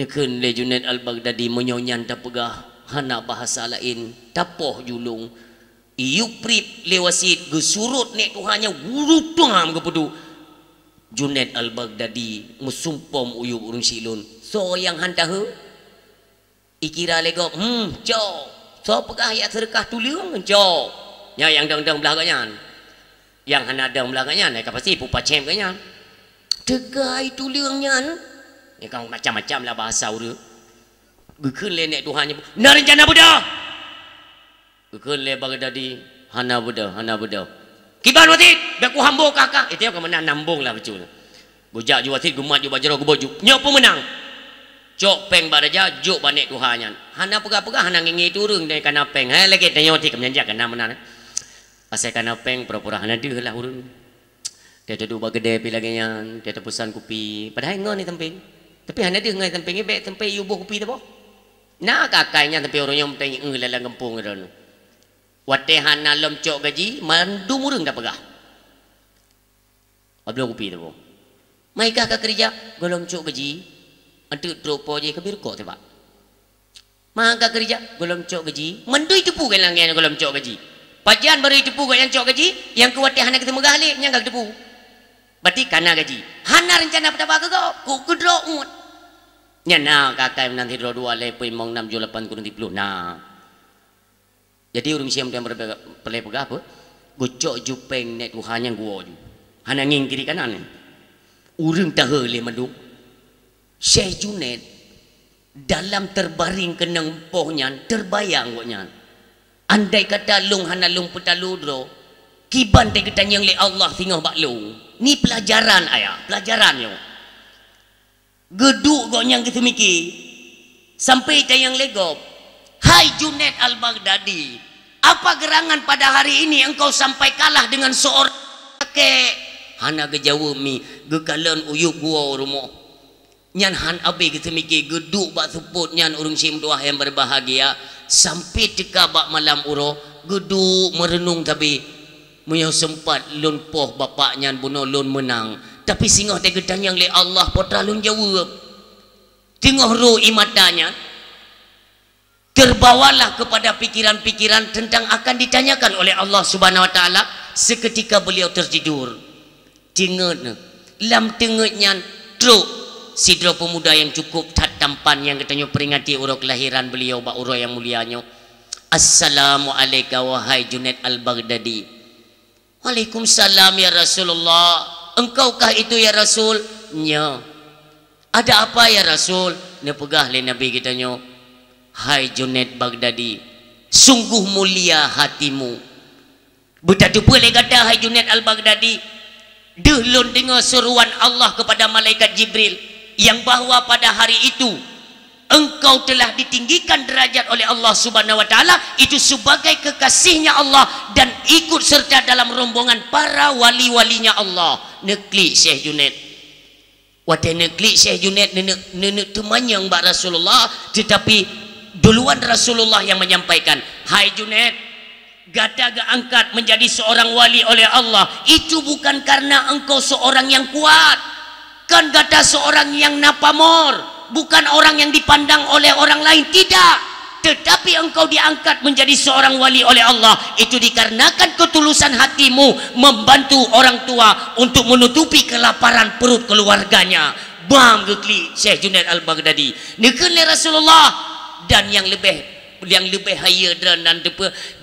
Nekeun le Junaid Al-Baghdadi menyonyan tak pegah hana bahasa lain tapoh julung. Iu prip lewasit gesurut nek tuhanya wurutang kepedu. Junaid Al-Baghdadi musumpom uyup urung silun. So yang hantahe ikira lego jo. So pegah ya sedekah tuliung jo. Ya yang dang-dang belakangnya. Yang hana dang belakangnya nek pasti pupa cem kanya. Tegai tuliungnya. Ni kang macam-macam lah bahasa uru. Gekeun le nek tuhanya. Na rencana budak. Gekeun le Baghdadi hana budak. Kiban watit, beku hambo kakak. Itu yang kemenang nambung lah betul. Bujak ju watit gumat ju bajaro guboju. Nyo pemenang. cok peng baraja juk banek tuhanyan hana pegah-pegah hana ngingi turun dari kana peng lagi tanya ti kemenja kana mana pasal kana peng pura-pura hana deuh lah urun dia tu ba gede pi lagi nyan dia pesan kopi padahal ngon ni tempeng tapi hana deuh ngai tempeng be tempeng yu buh kopi tu boh nah kakainya tapi orangnya menteng lalang gempung ron wate hana lom cok gaji mandu murung dah pegah ablo kopi tu boh mai kah ka kerja golong cok gaji antu tropo je kabir ko tebak maka kerja golong cok gaji mendui tepu kan langian golong cok gaji pajan baru tepu kan yang cok gaji yang kuwate hana ketemu gale nya gak tepu berarti kana gaji hana rencana pada baga kau ku kedro umut nya na kakai nanti dro 2 le poi mong 6 8 kurang 10 nah jadi urang siam yang perle pegah apa gocok jupeng nek Tuhan yang gua ju hana nging kiri kanan urang tahe le madu Syekh Junaid dalam terbaring kenang pohnya terbayang koknya andai kata lung hana lung petaludro kiban te ketanyang le Allah tinggal bak lung ni pelajaran ayah pelajaran yo geduk koknya gitu mikir sampai tayang legop hai Junaid al-Baghdadi apa gerangan pada hari ini engkau sampai kalah dengan seorang kakek hana gejawa mi gekalan uyuk gua rumah nyan han abe kita mikir geduk bak support nyan urung sim tuah yang berbahagia sampai teka bak malam uro geduk merenung tapi muya sempat lun poh bapak nyan bunuh lun menang tapi singah te gedang yang le Allah potra lun jawab tengah ro imatanya terbawalah kepada pikiran-pikiran tentang akan ditanyakan oleh Allah Subhanahu wa taala seketika beliau tertidur tingat lam tengahnya truk sidro pemuda yang cukup tampan yang katanya peringati urut kelahiran beliau ba urut yang mulianya assalamualaikum wahai Junaid al-Baghdadi waalaikumsalam ya Rasulullah engkaukah itu ya Rasul nya ada apa ya Rasul ne pegah le Nabi katanya hai Junaid Baghdadi sungguh mulia hatimu betatu boleh kata hai Junaid al-Baghdadi dehlun dengar seruan Allah kepada malaikat Jibril yang bahwa pada hari itu engkau telah ditinggikan derajat oleh Allah Subhanahu wa taala itu sebagai kekasihnya Allah dan ikut serta dalam rombongan para wali-walinya Allah nekli Syekh Junaid wate nekli Syekh Junaid nenek temannya mbak Rasulullah tetapi duluan Rasulullah yang menyampaikan hai Junaid gadaga angkat menjadi seorang wali oleh Allah itu bukan karena engkau seorang yang kuat kan kata seorang yang napamor bukan orang yang dipandang oleh orang lain tidak tetapi engkau diangkat menjadi seorang wali oleh Allah itu dikarenakan ketulusan hatimu membantu orang tua untuk menutupi kelaparan perut keluarganya bang gekli Syekh Junaid al-Baghdadi nekele Rasulullah dan yang lebih higher dan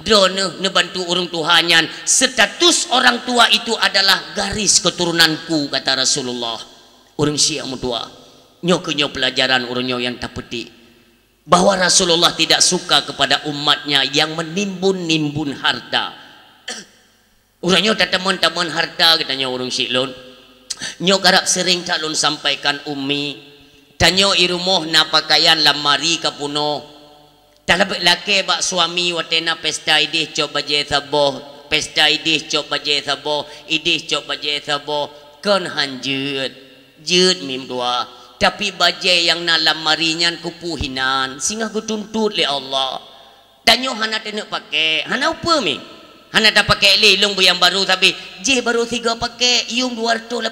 drone ne bantu orang tuhannya status orang tua itu adalah garis keturunanku kata Rasulullah orang Syiah mutua nyo pelajaran orangnya yang tak petik bahwa Rasulullah tidak suka kepada umatnya yang menimbun harta orangnya tak teman-teman harta katanya orang Syiah nyo garap sering tak lun sampaikan umi tanyo irumoh na pakaian lamari kapuno talab laki bak suami watena pesta idih cok baje saboh pesta idih cok baje saboh idih cok baje saboh kan hanjut jut mim dua tapi bajai yang nalam marinyan kupuhinan singgah kutuntut le Allah tanyo hana tenek pakai hana apa mi hana tak pakai lelong yang baru tapi je baru 3 pakai yung 280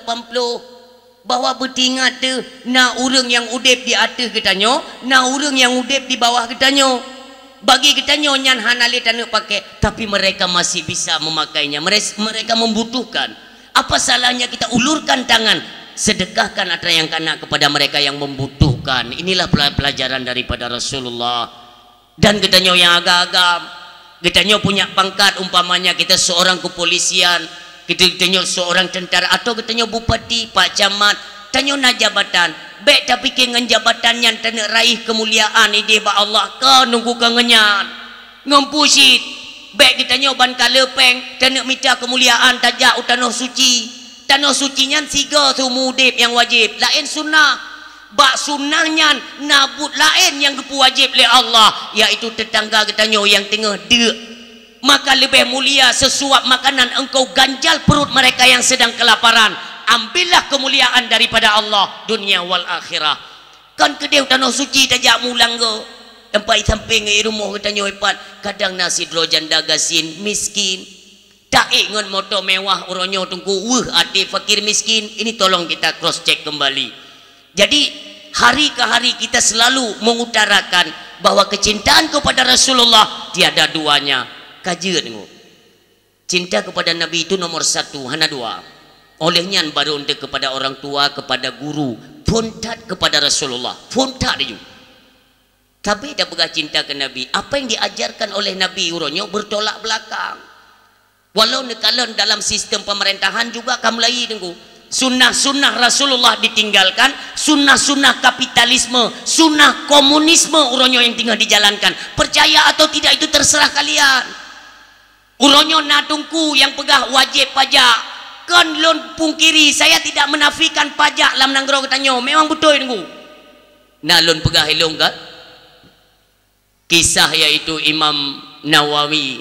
bahwa bertingat tu na urang yang udip di atas ketanyo na urang yang udip di bawah ketanyo bagi ketanyo nyan hana le tenek pakai tapi mereka masih bisa memakainya mereka membutuhkan apa salahnya kita ulurkan tangan sedekahkan apa yang kena kepada mereka yang membutuhkan inilah pelajaran daripada Rasulullah dan ketanyo yang agak-agak ketanyo punya pangkat umpamanya kita seorang kepolisian ketanyo seorang tentara atau ketanyo bupati pak camat tanyo na jabatan baik tapi dengan jabatan yang tenek raih kemuliaan ide ba Allah ka nunggu kangenyan ngampusit baik ketanyo ban kalepeng tenek minta kemuliaan tajak utanoh suci tanah suci nyan 3 tu mudib yang wajib lain sunnah bak sunnahnya nabut lain yang wajib oleh Allah, yaitu tetangga katanya yang tengah dek, maka lebih mulia sesuap makanan engkau ganjal perut mereka yang sedang kelaparan. Ambillah kemuliaan daripada Allah dunia wal akhirah. Kan kedai tanah suci tajak mulang ke tempat samping rumah katanya hebat, kadang nasi dro janda gasin miskin tak ingat motor mewah orangnya tunggu hati fakir miskin. Ini tolong kita cross check kembali. Jadi hari ke hari kita selalu mengutarakan bahwa kecintaan kepada Rasulullah tiada duanya. Kajian tengok, cinta kepada Nabi itu nomor satu, hana dua. Olehnya baru untuk kepada orang tua, kepada guru, fontat kepada Rasulullah, fontat dia. Tapi dah pegah cinta ke Nabi, apa yang diajarkan oleh Nabi uronyo bertolak belakang. Walau kalau dalam sistem pemerintahan juga kamu lagi tunggu. Sunnah-sunnah Rasulullah ditinggalkan, sunnah-sunnah kapitalisme, sunnah komunisme uronyo yang tinggal dijalankan. Percaya atau tidak itu terserah kalian. Uronyo natungku yang pegah wajib pajak. Kan lon pungkiri, saya tidak menafikan pajak lam nanggro katanya. Memang betul tunggu. Nah lon pegah helong kan? Kisah yaitu Imam Nawawi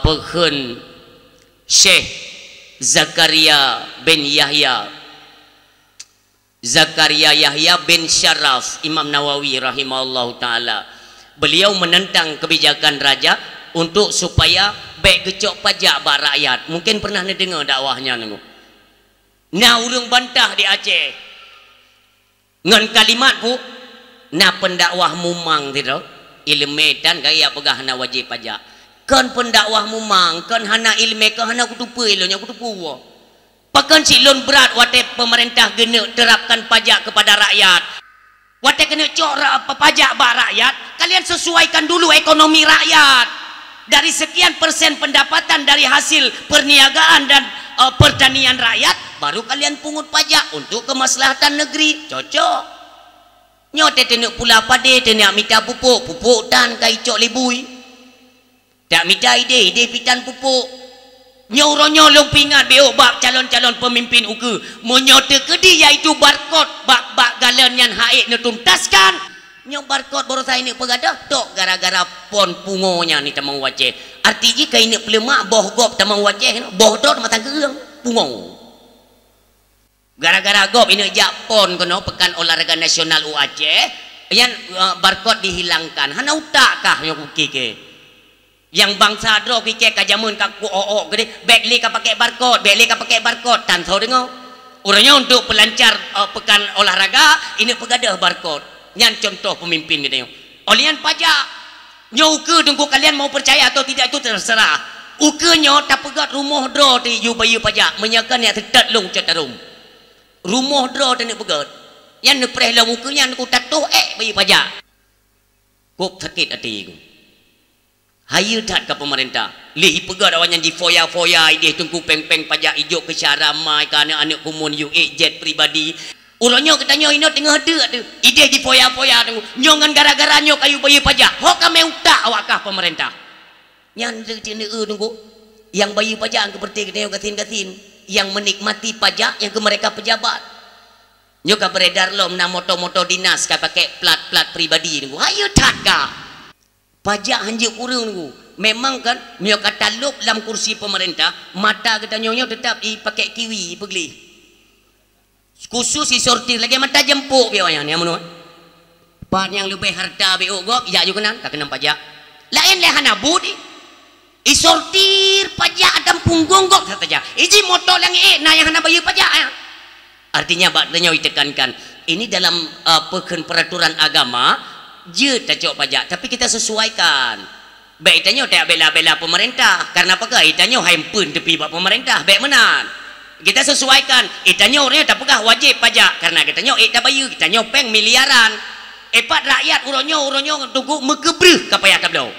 pekhen Syekh Zakaria bin Yahya bin Syaraf Imam Nawawi rahimahullah ta'ala. Beliau menentang kebijakan raja untuk supaya baik gecok pajak bak rakyat. Mungkin pernah dengar dakwahnya nengok. Nah urung bantah di Aceh ngan kalimat pu na pendakwah mumang tidak ilmu dan gaya pegah na wajib pajak. Kan pendakwah mumang kan hana ilmu kan hana kutupu ilonya kutupu wa. Pakan silon berat wate pemerintah gena terapkan pajak kepada rakyat. Wate kena cok pajak bak rakyat, kalian sesuaikan dulu ekonomi rakyat. Dari sekian persen pendapatan dari hasil perniagaan dan pertanian rakyat, baru kalian pungut pajak untuk kemaslahatan negeri. Cocok. Nyote tenek pula pade tenek minta pupuk tan kai cok libui. Tak minta ide pitan pupuk. Nyauronyo lompingan beok bak calon-calon pemimpin uke. Menyote kedi iaitu barcode bak galan yang haik netuntaskan. Nyok barcode baru saya ini pegadah tok gara-gara pon pungonya ni tamang wajah. Artinya kai ini pelemak boh gop tamang wajah boh dot matang kerang pungo. Gara-gara gop ini Japon kono pekan olahraga nasional Aceh yang barcode dihilangkan. Hana utak kah nyok kike. Yang bangsa dro kike kajamun kaku gede backli ka pakai barcode, backli ka pakai barcode tan tahu dengo. Urangnya untuk pelancar pekan olahraga ini pegadah barcode. Yang contoh pemimpin gitu. Olian pajak nyoke tunggu kalian mau percaya atau tidak itu terserah. Ukenya tak pegat rumah dro di yu bayu pajak menyakan yang tetat long catarum. Rumah dro dan pegat. Yang nepreh lah mukanya aku tatuh bayu pajak. Kok sakit hati ku. Hayu tak ke pemerintah. Lih pegat awaknya di foya-foya dia tunggu peng-peng pajak hijau ke syaramai ke anak-anak kumun yu jet pribadi. Urangnya katanya ini tengah ada tu. Ide di foya-foya tu. Nyongan gara-gara nyok kayu bayi pajak. Hok kami utak awakah pemerintah. Yang tunggu. Yang bayi pajak yang seperti kita gatin-gatin. Yang menikmati pajak yang ke mereka pejabat. Nyok beredar lom na moto-moto dinas ka pakai plat-plat pribadi tunggu. Ayo taka. Pajak hanjik kurang tunggu. Memang kan nyok kata lop dalam kursi pemerintah, mata katanya tetap dipakai kiwi pegli. Khusus sortir lagi mata jempuk biar yang ni amun. Part yang lebih harta biok gop ya juga nan tak kena pajak. Lain leh hana budi. Isortir pajak dan punggung gop saja. Iji motor yang nah yang hana bayar pajak ya. Artinya baknya ditekankan ini dalam peraturan agama je tak cok pajak tapi kita sesuaikan. Baik tanya tak bela-bela pemerintah karena apa ke itanya handphone tepi buat pemerintah baik menan. Kita sesuaikan. Itanya orangnya tak pegah wajib pajak karena kitanya tak bayar, kitanya peng miliaran. Epat rakyat urangnya tunggu megebreh ke payah tablau.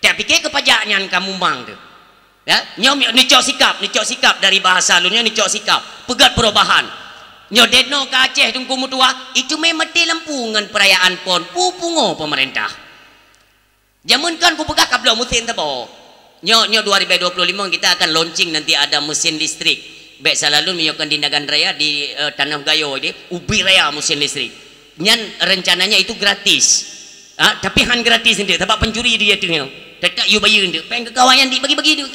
Tak fikir ke pajaknya kamu mang tu. Ya, nyom nicok sikap dari bahasa lunya nicok sikap. Pegat perubahan. Nyo dedno ke Aceh tunggu mutua itu memang mati lampungan perayaan pon pungo pemerintah. Jamun kan ku pegah kablau mutin tabo. Nyo 2025 kita akan launching nanti ada mesin listrik baik selalu menyokan di Nagan Raya di Tanah Gayo ini ubi raya mesin listrik nyan rencananya itu gratis tapi han gratis nanti sebab pencuri dia tu tak you bayar nanti peng kekawayan di bagi-bagi tu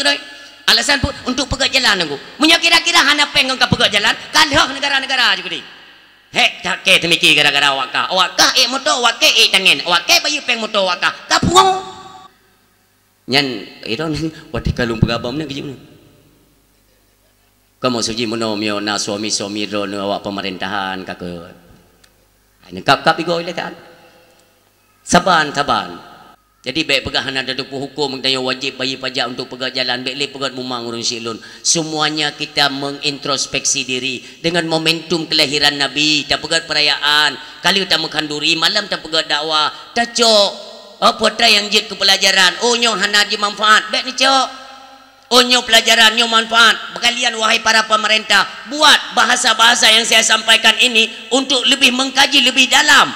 alasan pun untuk pegat jalan aku punya kira-kira hana peng ke pegat jalan kalah negara-negara juga ni hek tak ke temiki gara-gara awakah motor awak tangan awak bayar peng motor awakah kapungo nyan itu wati kalung pegabam ni kerja ni kamu suji menomio na suami-suami drone awak pemerintahan kakak ini kap igo ile kan saban jadi baik pegahan ada tupu hukum yang wajib bayar pajak untuk pegat jalan baik le pegat mumang urang silun semuanya kita mengintrospeksi diri dengan momentum kelahiran Nabi tak pegat perayaan kali utamakan duri malam tak pegat dakwah tak cok putra yang jid ke pelajaran nyo hana je manfaat baik ni cok nyo pelajaran nyo manfaat kalian wahai para pemerintah buat bahasa-bahasa yang saya sampaikan ini untuk lebih mengkaji lebih dalam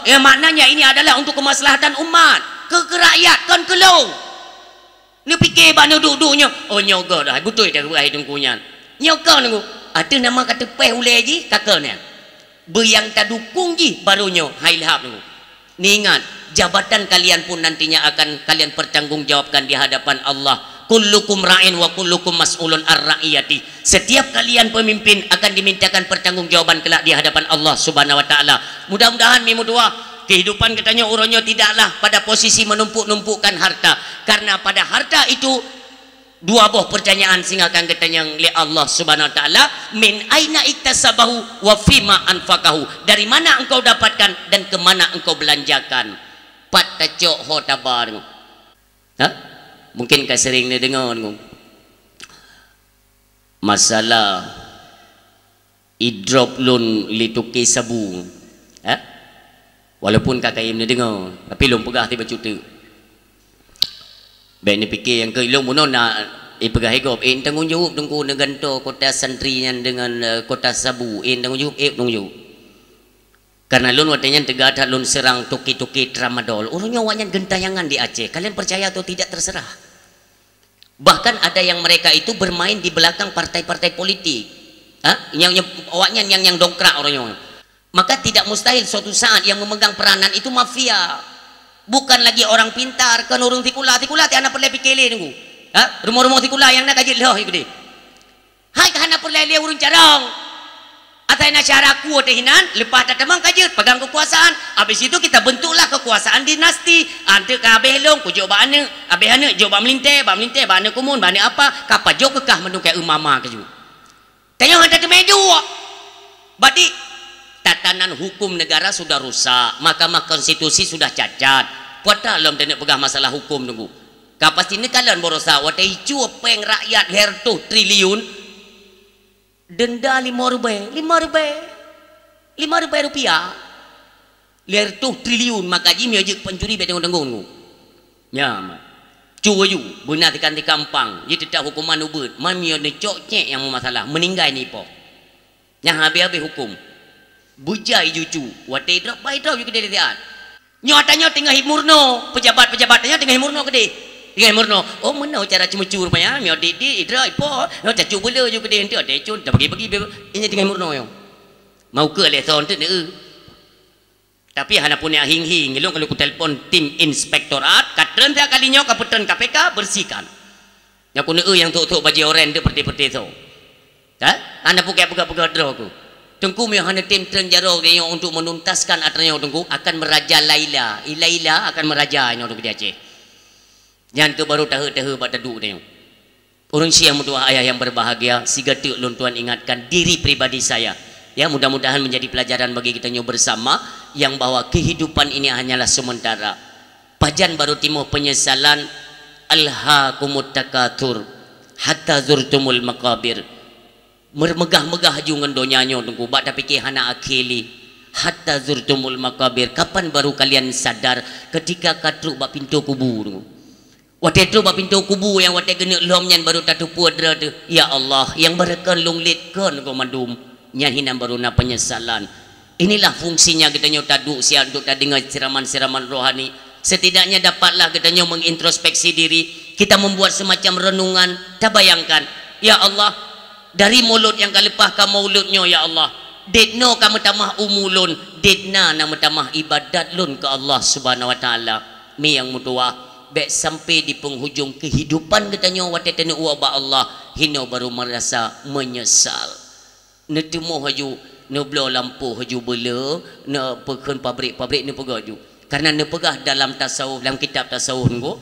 yang maknanya ini adalah untuk kemaslahatan umat ke rakyat kan kelau ni fikir bana duduknya nyo go dah betul dah buai dengkunya nyo go nunggu ada nama kata peh ulai ji kakak ni yang tak dukung ji barunya hailhab nunggu ni ingat jabatan kalian pun nantinya akan kalian pertanggungjawabkan di hadapan Allah kullukum ra'in wa kullukum mas'ulun ar-ra'iyati setiap kalian pemimpin akan dimintakan pertanggungjawaban kelak di hadapan Allah Subhanahu wa taala mudah-mudahan mimu dua kehidupan katanya uronyo tidaklah pada posisi menumpuk-numpukkan harta karena pada harta itu dua buah pertanyaan sehingga akan katanya oleh Allah Subhanahu wa taala min aina iktasabahu wa fima anfaqahu dari mana engkau dapatkan dan ke mana engkau belanjakan pat tacok ho tabar mungkin kau sering dengar masalah idrop lun lituki sabu walaupun kakak im dengar tapi lum pegah tiba cuta baik ni fikir yang ke ilmu mono nak pegah higop tanggung jawab tunggu neganto kota santri yang dengan kota sabu tanggung jawab tanggung jawab karena lun watanya tegak lun serang tuki-tuki tramadol orangnya wanyan gentayangan di Aceh kalian percaya atau tidak terserah bahkan ada yang mereka itu bermain di belakang partai-partai politik awaknya yang dongkrak orangnya maka tidak mustahil suatu saat yang memegang peranan itu mafia bukan lagi orang pintar kan urung tikula ti anak perle pikele nunggu rumah-rumah tikula yang nak kaji loh itu hai kahana perle le urung carong atai na syaraku tehinan lepas datamang kajut pegang kekuasaan habis itu kita bentuklah kekuasaan dinasti ante ka belong kujo bana abehana jo ba melinte bana kumun bana apa kapa jo kekah mendukai umama kaju tanya ada meju berarti tatanan hukum negara sudah rusak mahkamah konstitusi sudah cacat puata lom tenek pegah masalah hukum nunggu kapasti ni kalian borosa watai cu peng rakyat hertu triliun denda 5 rupiah ler tu triliun makaji miajik pencuri beteng tenggung ya cuwa yu benar tekan di kampang dia tidak hukuman ubud mami ada cok yang masalah meninggal ni po yang habis-habis hukum bujai jucu watai drop by drop juga dia nyatanya tengah himurno pejabat-pejabatnya tengah himurno gede dengan murno mana cara cemecur rupanya mio di idra ipo cacu bela juga dia ente ada cun dah bagi ini dengan murno yo mau ke leson tu tapi hana punya hing ngelong kalau ku telefon tim inspektorat katren dia kalinya kapten KPK bersihkan yang ku yang tok baju oren tu perti tu anda buka draw ku tengku mio hana tim trenjaro yang untuk menuntaskan atranya tengku akan meraja Laila akan merajanya untuk dia Aceh jangan tu baru tahu pada duduk ni. Orang siang mutua ayah yang berbahagia, siga tu lun tuan ingatkan diri pribadi saya. Ya mudah-mudahan menjadi pelajaran bagi kita nyo bersama yang bahwa kehidupan ini hanyalah sementara. Pajan baru timuh penyesalan alhaakumut takatsur hatta zurtumul maqabir. Mermegah-megah jungan donyanyo tunggu bak dah fikir hana akili hatta zurtumul maqabir. Kapan baru kalian sadar ketika katruk bak pintu kubur tunggu. Waktu itu bak pintu kubu yang waktu kena lom nyan baru tatu puadra tu ya Allah yang berekan lunglit kan ko madum nyan hinan baru na penyesalan inilah fungsinya kita nyo taduk siap untuk dengar siraman-siraman rohani setidaknya dapatlah kita nyo mengintrospeksi diri kita membuat semacam renungan tak bayangkan ya Allah dari mulut yang kalepah ka mauludnya ya Allah. Detno kamu tamah umulun, detna nama tamah ibadat lun ke Allah Subhanahu wa taala. Mi yang mutua baik sampai di penghujung kehidupan katanya wate tenu ba Allah hino baru merasa menyesal. Netemu haju ne blo lampu haju bela ne pekun pabrik-pabrik ne pegah ju. Karena ne pegah dalam tasawuf, dalam kitab tasawuf ngo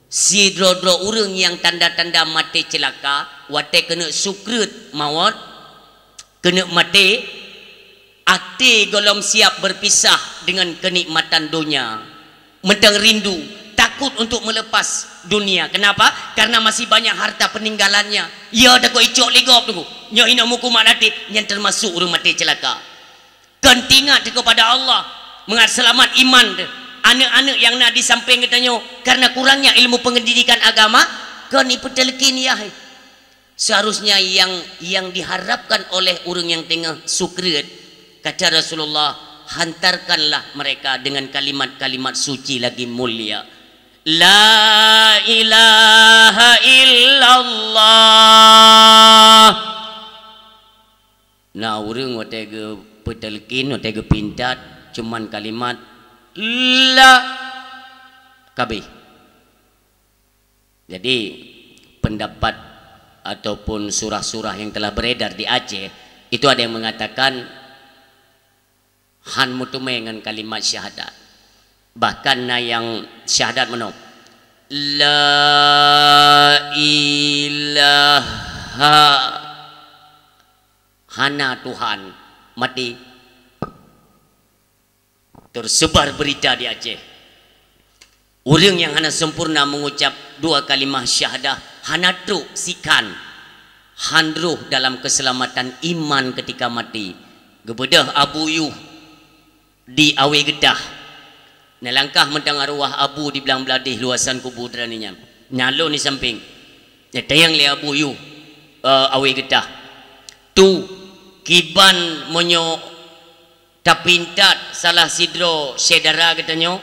si dro-dro urang yang tanda-tanda mati celaka wate kena sukrit maut kena mati ati golom siap berpisah dengan kenikmatan dunia, mentang rindu takut untuk melepas dunia. Kenapa? Karena masih banyak harta peninggalannya. Ya dah kau icok ligop tu nyo hina muku mati yang termasuk urang mati celaka. Kentingat kepada Allah mengat selamat iman de. Anak-anak yang nak di samping katanya karena kurangnya ilmu pendidikan agama kan ipetelkin ya. Seharusnya yang diharapkan oleh orang yang tengah sukrit, kata Rasulullah, hantarkanlah mereka dengan kalimat-kalimat suci lagi mulia. La ilaha illallah. Nah orang watega petelkin, watega pintat cuman kalimat la kabeh. Jadi pendapat ataupun surah-surah yang telah beredar di Aceh itu ada yang mengatakan han mutume dengan kalimat syahadat. Bahkan na yang syahadat menop la ilaha hana Tuhan mati. Tersebar berita di Aceh orang yang hana sempurna mengucap dua kalimah syahadah hana truk sikan handruh dalam keselamatan iman ketika mati. Gebedah Abu Yuh di Awe Gedah nelangkah mentang arwah Abu di belang beladih luasan kubur teraninya nyalo ni samping tayang le Abu Yuh Awe Gedah tu kiban monyo tapintat salah sidro sedara katanya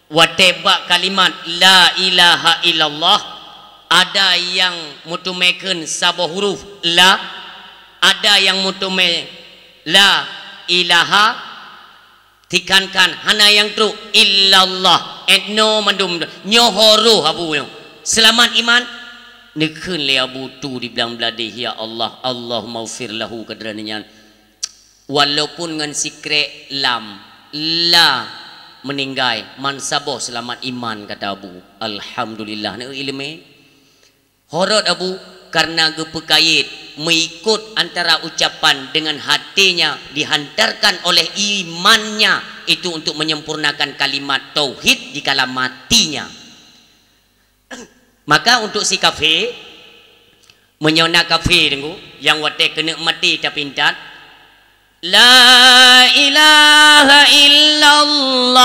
watebak kalimat la ilaha illallah. Ada yang mutumeken sabah huruf la, ada yang mutume la ilaha tikankan hana yang tu illallah etno mandum nyohoro abu yo selamat iman nekun le abu tu di belang beladih ya Allah Allahumma ufir lahu kadraninya walaupun ngan sikre lam la meninggai man saboh selamat iman kata abu alhamdulillah ne ilmu horot abu karena gepekait mengikut antara ucapan dengan hatinya dihantarkan oleh imannya itu untuk menyempurnakan kalimat tauhid di kala matinya. Maka untuk si kafir menyona kafir tengku yang wate kena mati tapintat la ilaha illallah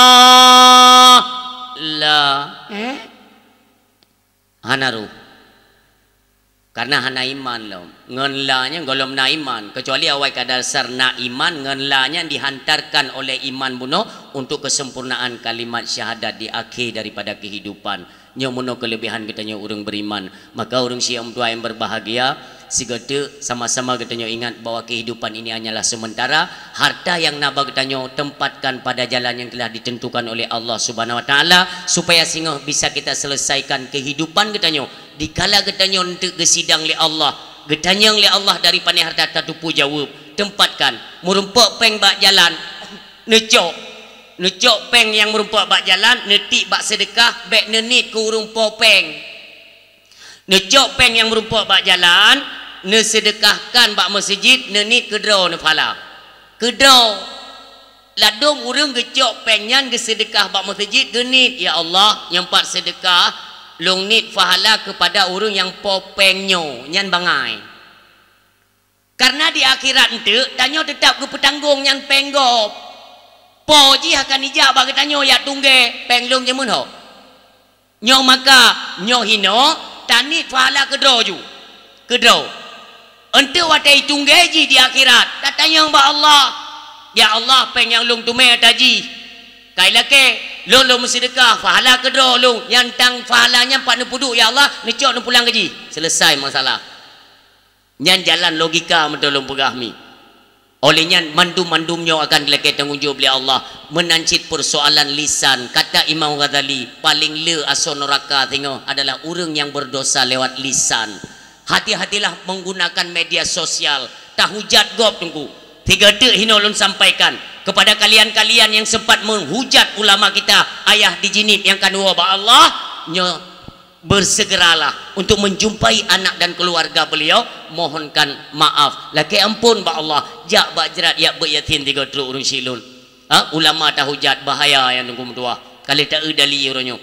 la hanaru karena hana iman lo ngenlanya golom na iman kecuali awal kadasar na iman ngenlanya dihantarkan oleh iman buno untuk kesempurnaan kalimat syahadat di akhir daripada kehidupan nyomuno kelebihan katanya orang beriman. Maka orang siam tua yang berbahagia sigete sama-sama katanya ingat bahwa kehidupan ini hanyalah sementara. Harta yang naba katanya tempatkan pada jalan yang telah ditentukan oleh Allah Subhanahu wa taala supaya sehingga bisa kita selesaikan kehidupan katanya dikala katanya untuk kesidang li Allah getanya li Allah daripada harta tatupu jawab tempatkan merumpok peng bak jalan necok peng yang merumpok bak jalan netik bak sedekah bek nenit ke urung popeng necok peng yang merumpok bak jalan ne sedekahkan bak masjid nenit kedro ne phala kedro ladung urung gecok pengyan ge sedekah bak masjid genit ya Allah yang part sedekah long nit fahala kepada orang yang popengnya nyan bangai karena di akhirat ente tanyo tetap ke petanggung nyan penggop poji akan ijabah ke tanyo ya tungge penglung jemun ho nyo maka nyo hino tanit fahala kedro ju kedro ente watai tungge ji di akhirat tatanya ba Allah ya Allah peng yang lung tume taji kai lake lo sedekah fahala kedro lo yang tang fahalanya 40 ya Allah necok nu pulang gaji selesai masalah Nyan jalan logika mentolong pegahmi. Olehnya mandum-mandumnya akan dilakukan tanggungjawab oleh Allah. Menancit persoalan lisan. Kata Imam Ghazali, paling le asal neraka tengok adalah orang yang berdosa lewat lisan. Hati-hatilah menggunakan media sosial. Tak hujat gop tunggu. 3 dek hina ulun sampaikan kepada kalian-kalian yang sempat menghujat ulama kita, ayah dijinib yang kedua ba Allah, bersegeralah untuk menjumpai anak dan keluarga beliau, mohonkan maaf. Laki ampun ba Allah, jak ba jerat yak be yatin 3 truk urung silul. Ulama tak hujat bahaya yang nunggu tua. Kalau tak udali orangnya.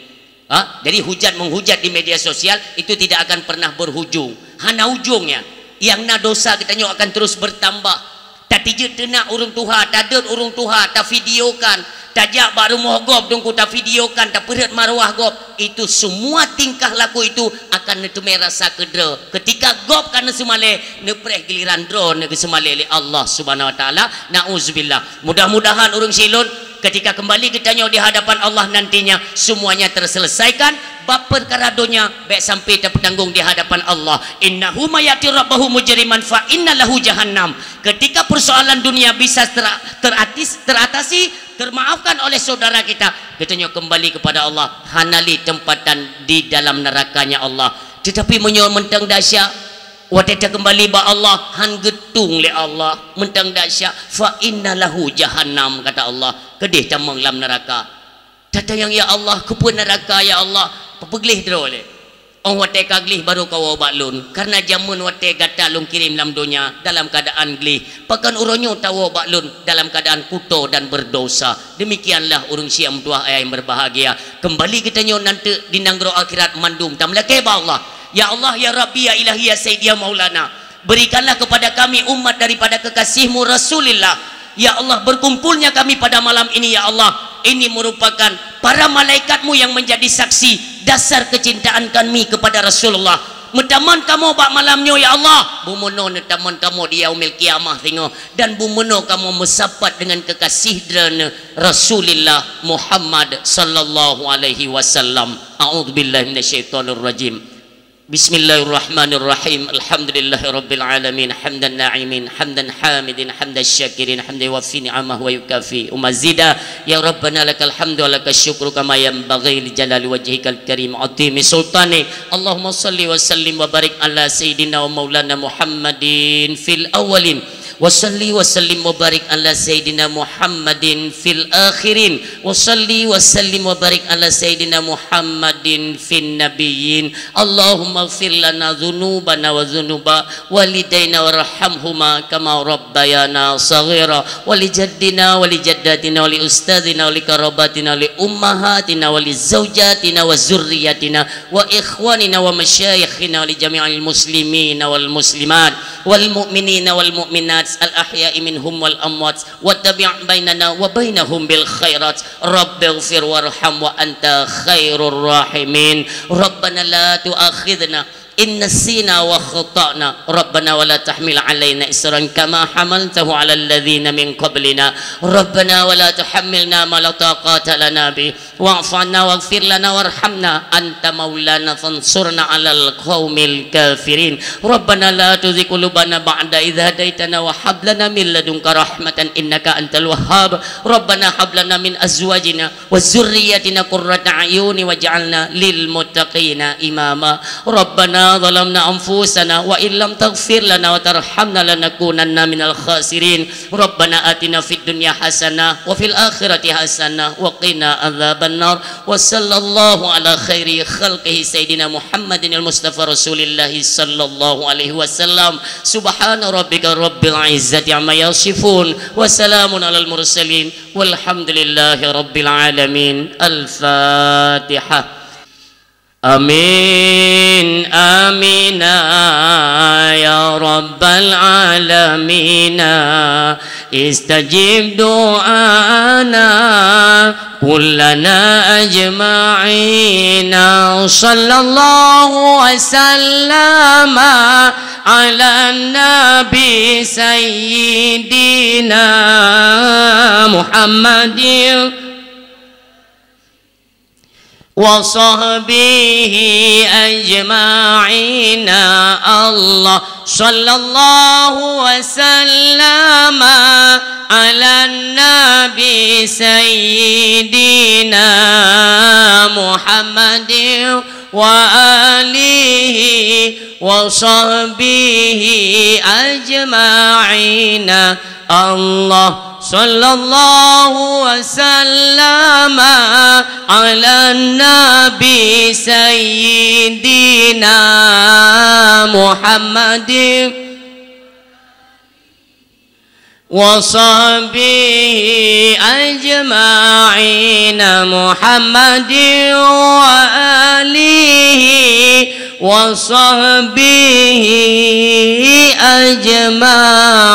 Jadi hujat menghujat di media sosial itu tidak akan pernah berhujung. Hana ujungnya yang na dosa kita akan terus bertambah. Tak tijat tenak urung tuha, tak ada urung tuha, tak videokan, tak jak baru mohgob dongku tak videokan, tak perat marwah gob. Itu semua tingkah laku itu akan netumai rasa kedra. Ketika gob karena semale nepreh giliran dro ne semale oleh Allah Subhanahu wa taala. Nauzubillah. Mudah-mudahan urung silun ketika kembali kita di hadapan Allah nantinya semuanya terselesaikan. Bab perkara dunia baik sampai tertanggung di hadapan Allah. Innahu mayati rabbahu mujriman fa innalahu jahannam. Ketika persoalan dunia bisa teratasi, termaafkan oleh saudara kita, katanya kembali kepada Allah, hanali tempatan di dalam nerakanya Allah. Tetapi menyo mentang dahsyat wateta kembali ba Allah, han getung le Allah mentang dahsyat fa innalahu jahannam, kata Allah kedih tamang lam neraka. Tata yang ya Allah kupun neraka ya Allah peglih drole. Ong wate kaglih baru kau baklun karena jamun wate gata lung kirim lam dunia dalam keadaan glih. Pakan uronyo tawo baklun dalam keadaan kuto dan berdosa. Demikianlah urung siam tuah ayah yang berbahagia. Kembali kita nyo nanti di nanggro akhirat mandum tamlake ba Allah. Ya Allah ya Rabbi ya Ilahi ya Sayyid ya Maulana, berikanlah kepada kami umat daripada kekasihmu Rasulullah. Ya Allah, berkumpulnya kami pada malam ini ya Allah, ini merupakan para malaikatmu yang menjadi saksi dasar kecintaan kami kepada Rasulullah. Mentaman kamu bak malamnya ya Allah, bumono netaman kamu di yaumil kiamah tengok, dan bumono kamu mesapat dengan kekasih dan Rasulullah Muhammad sallallahu alaihi wasallam. A'udzubillahi minasyaitonir rajim. Bismillahirrahmanirrahim. Alhamdulillahi rabbil alamin, hamdan na'imin, hamdan hamidin, hamdan syakirin, hamdan wafi ni'amah wa yukafi umazida. Ya Rabbana lakal hamdu wa lakal syukru kama yanbaghi li jalali wajhikal karim atimi sultani. Allahumma salli wa sallim wa barik ala sayyidina wa maulana Muhammadin fil awalin wa salli wa sallim wa barik ala sayyidina Muhammadin fil akhirin wa salli wa sallim wa barik ala sayyidina Muhammadin fin nabiyyin. Allahumma ighfir lana dhunubana wa dhunuba walidaina warhamhuma kama rabbayana saghira wa li jaddina wa li jaddatina wa li ustadzina wa li karabatina wa li ummahatina wa li zawjatina wa zurriyatina wa ikhwanina wa masyayikhina wa li jami'il muslimina wal muslimat wal mu'minina wal mu'minat al-ahya'i minhum wal amwat wa tabi' bainana wa bainahum bil khairat. Rabbighfir warham wa anta khairur rahimin. Rabbana la tu'akhidna in nasina wa khata'na. Rabbana wa la tahmil alaina isran kama hamaltahu ala alladhina min qablina. Rabbana wa la tuhammilna ma la taqata lana bi wa'fu 'anna waghfir lana warhamna anta maulana fansurna 'alal qaumil kafirin. Rabbana la tuzigh qulubana ba'da idh hadaitana wa hab lana min ladunka rahmatan innaka antal wahhab. Rabbana hab lana min azwajina wa dzurriyyatina qurrata a'yuni waj'alna lil muttaqina imama. Rabbana ظلمنا أنفسنا وإن لم تغفر لنا وترحمنا لنكونن من الخاسرين. ربنا آتنا في الدنيا حسنة وفي الآخرة حسنة وقنا عذاب النار. وصلى الله على خير خلقه سيدنا محمد المصطفى رسول الله صلى الله عليه وسلم. سبحان ربك رب العزة عما يصفون وسلام على المرسلين والحمد لله رب العالمين. الفاتحة. Amin amina ya rabbal alamin. Istajib du'ana kullana ajma'ina. Sallallahu wa sallama ala nabi sayyidina Muhammadin وصحبه أجمعين الله صلى الله وسلم على النبي سيدنا محمد وآله وصحبه أجمعين الله صلى الله وسلم على النبي سيدنا محمد وصحبه أجمعين محمد وآله وصحبه أجمعين.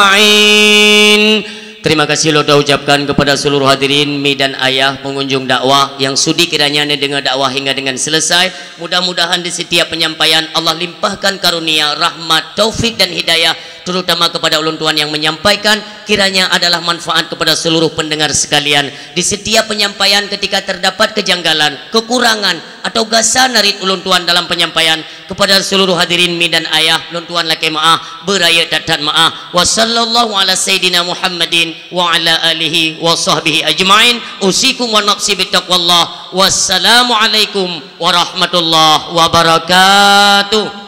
Terima kasih lo ucapkan kepada seluruh hadirin mi dan ayah pengunjung dakwah yang sudi kiranya dengar dakwah hingga dengan selesai. Mudah-mudahan di setiap penyampaian Allah limpahkan karunia, rahmat, taufik dan hidayah, terutama kepada ulun tuan yang menyampaikan, kiranya adalah manfaat kepada seluruh pendengar sekalian. Di setiap penyampaian ketika terdapat kejanggalan, kekurangan atau gasan narit ulun tuan dalam penyampaian, kepada seluruh hadirin mi dan ayah ulun tuan laki maaf, beraya datan maaf. Wa sallallahu ala sayyidina Muhammadin wa ala alihi wa sahbihi ajma'in. Usikum wa nafsi bitaqwallah. Wassalamu alaikum warahmatullahi wabarakatuh.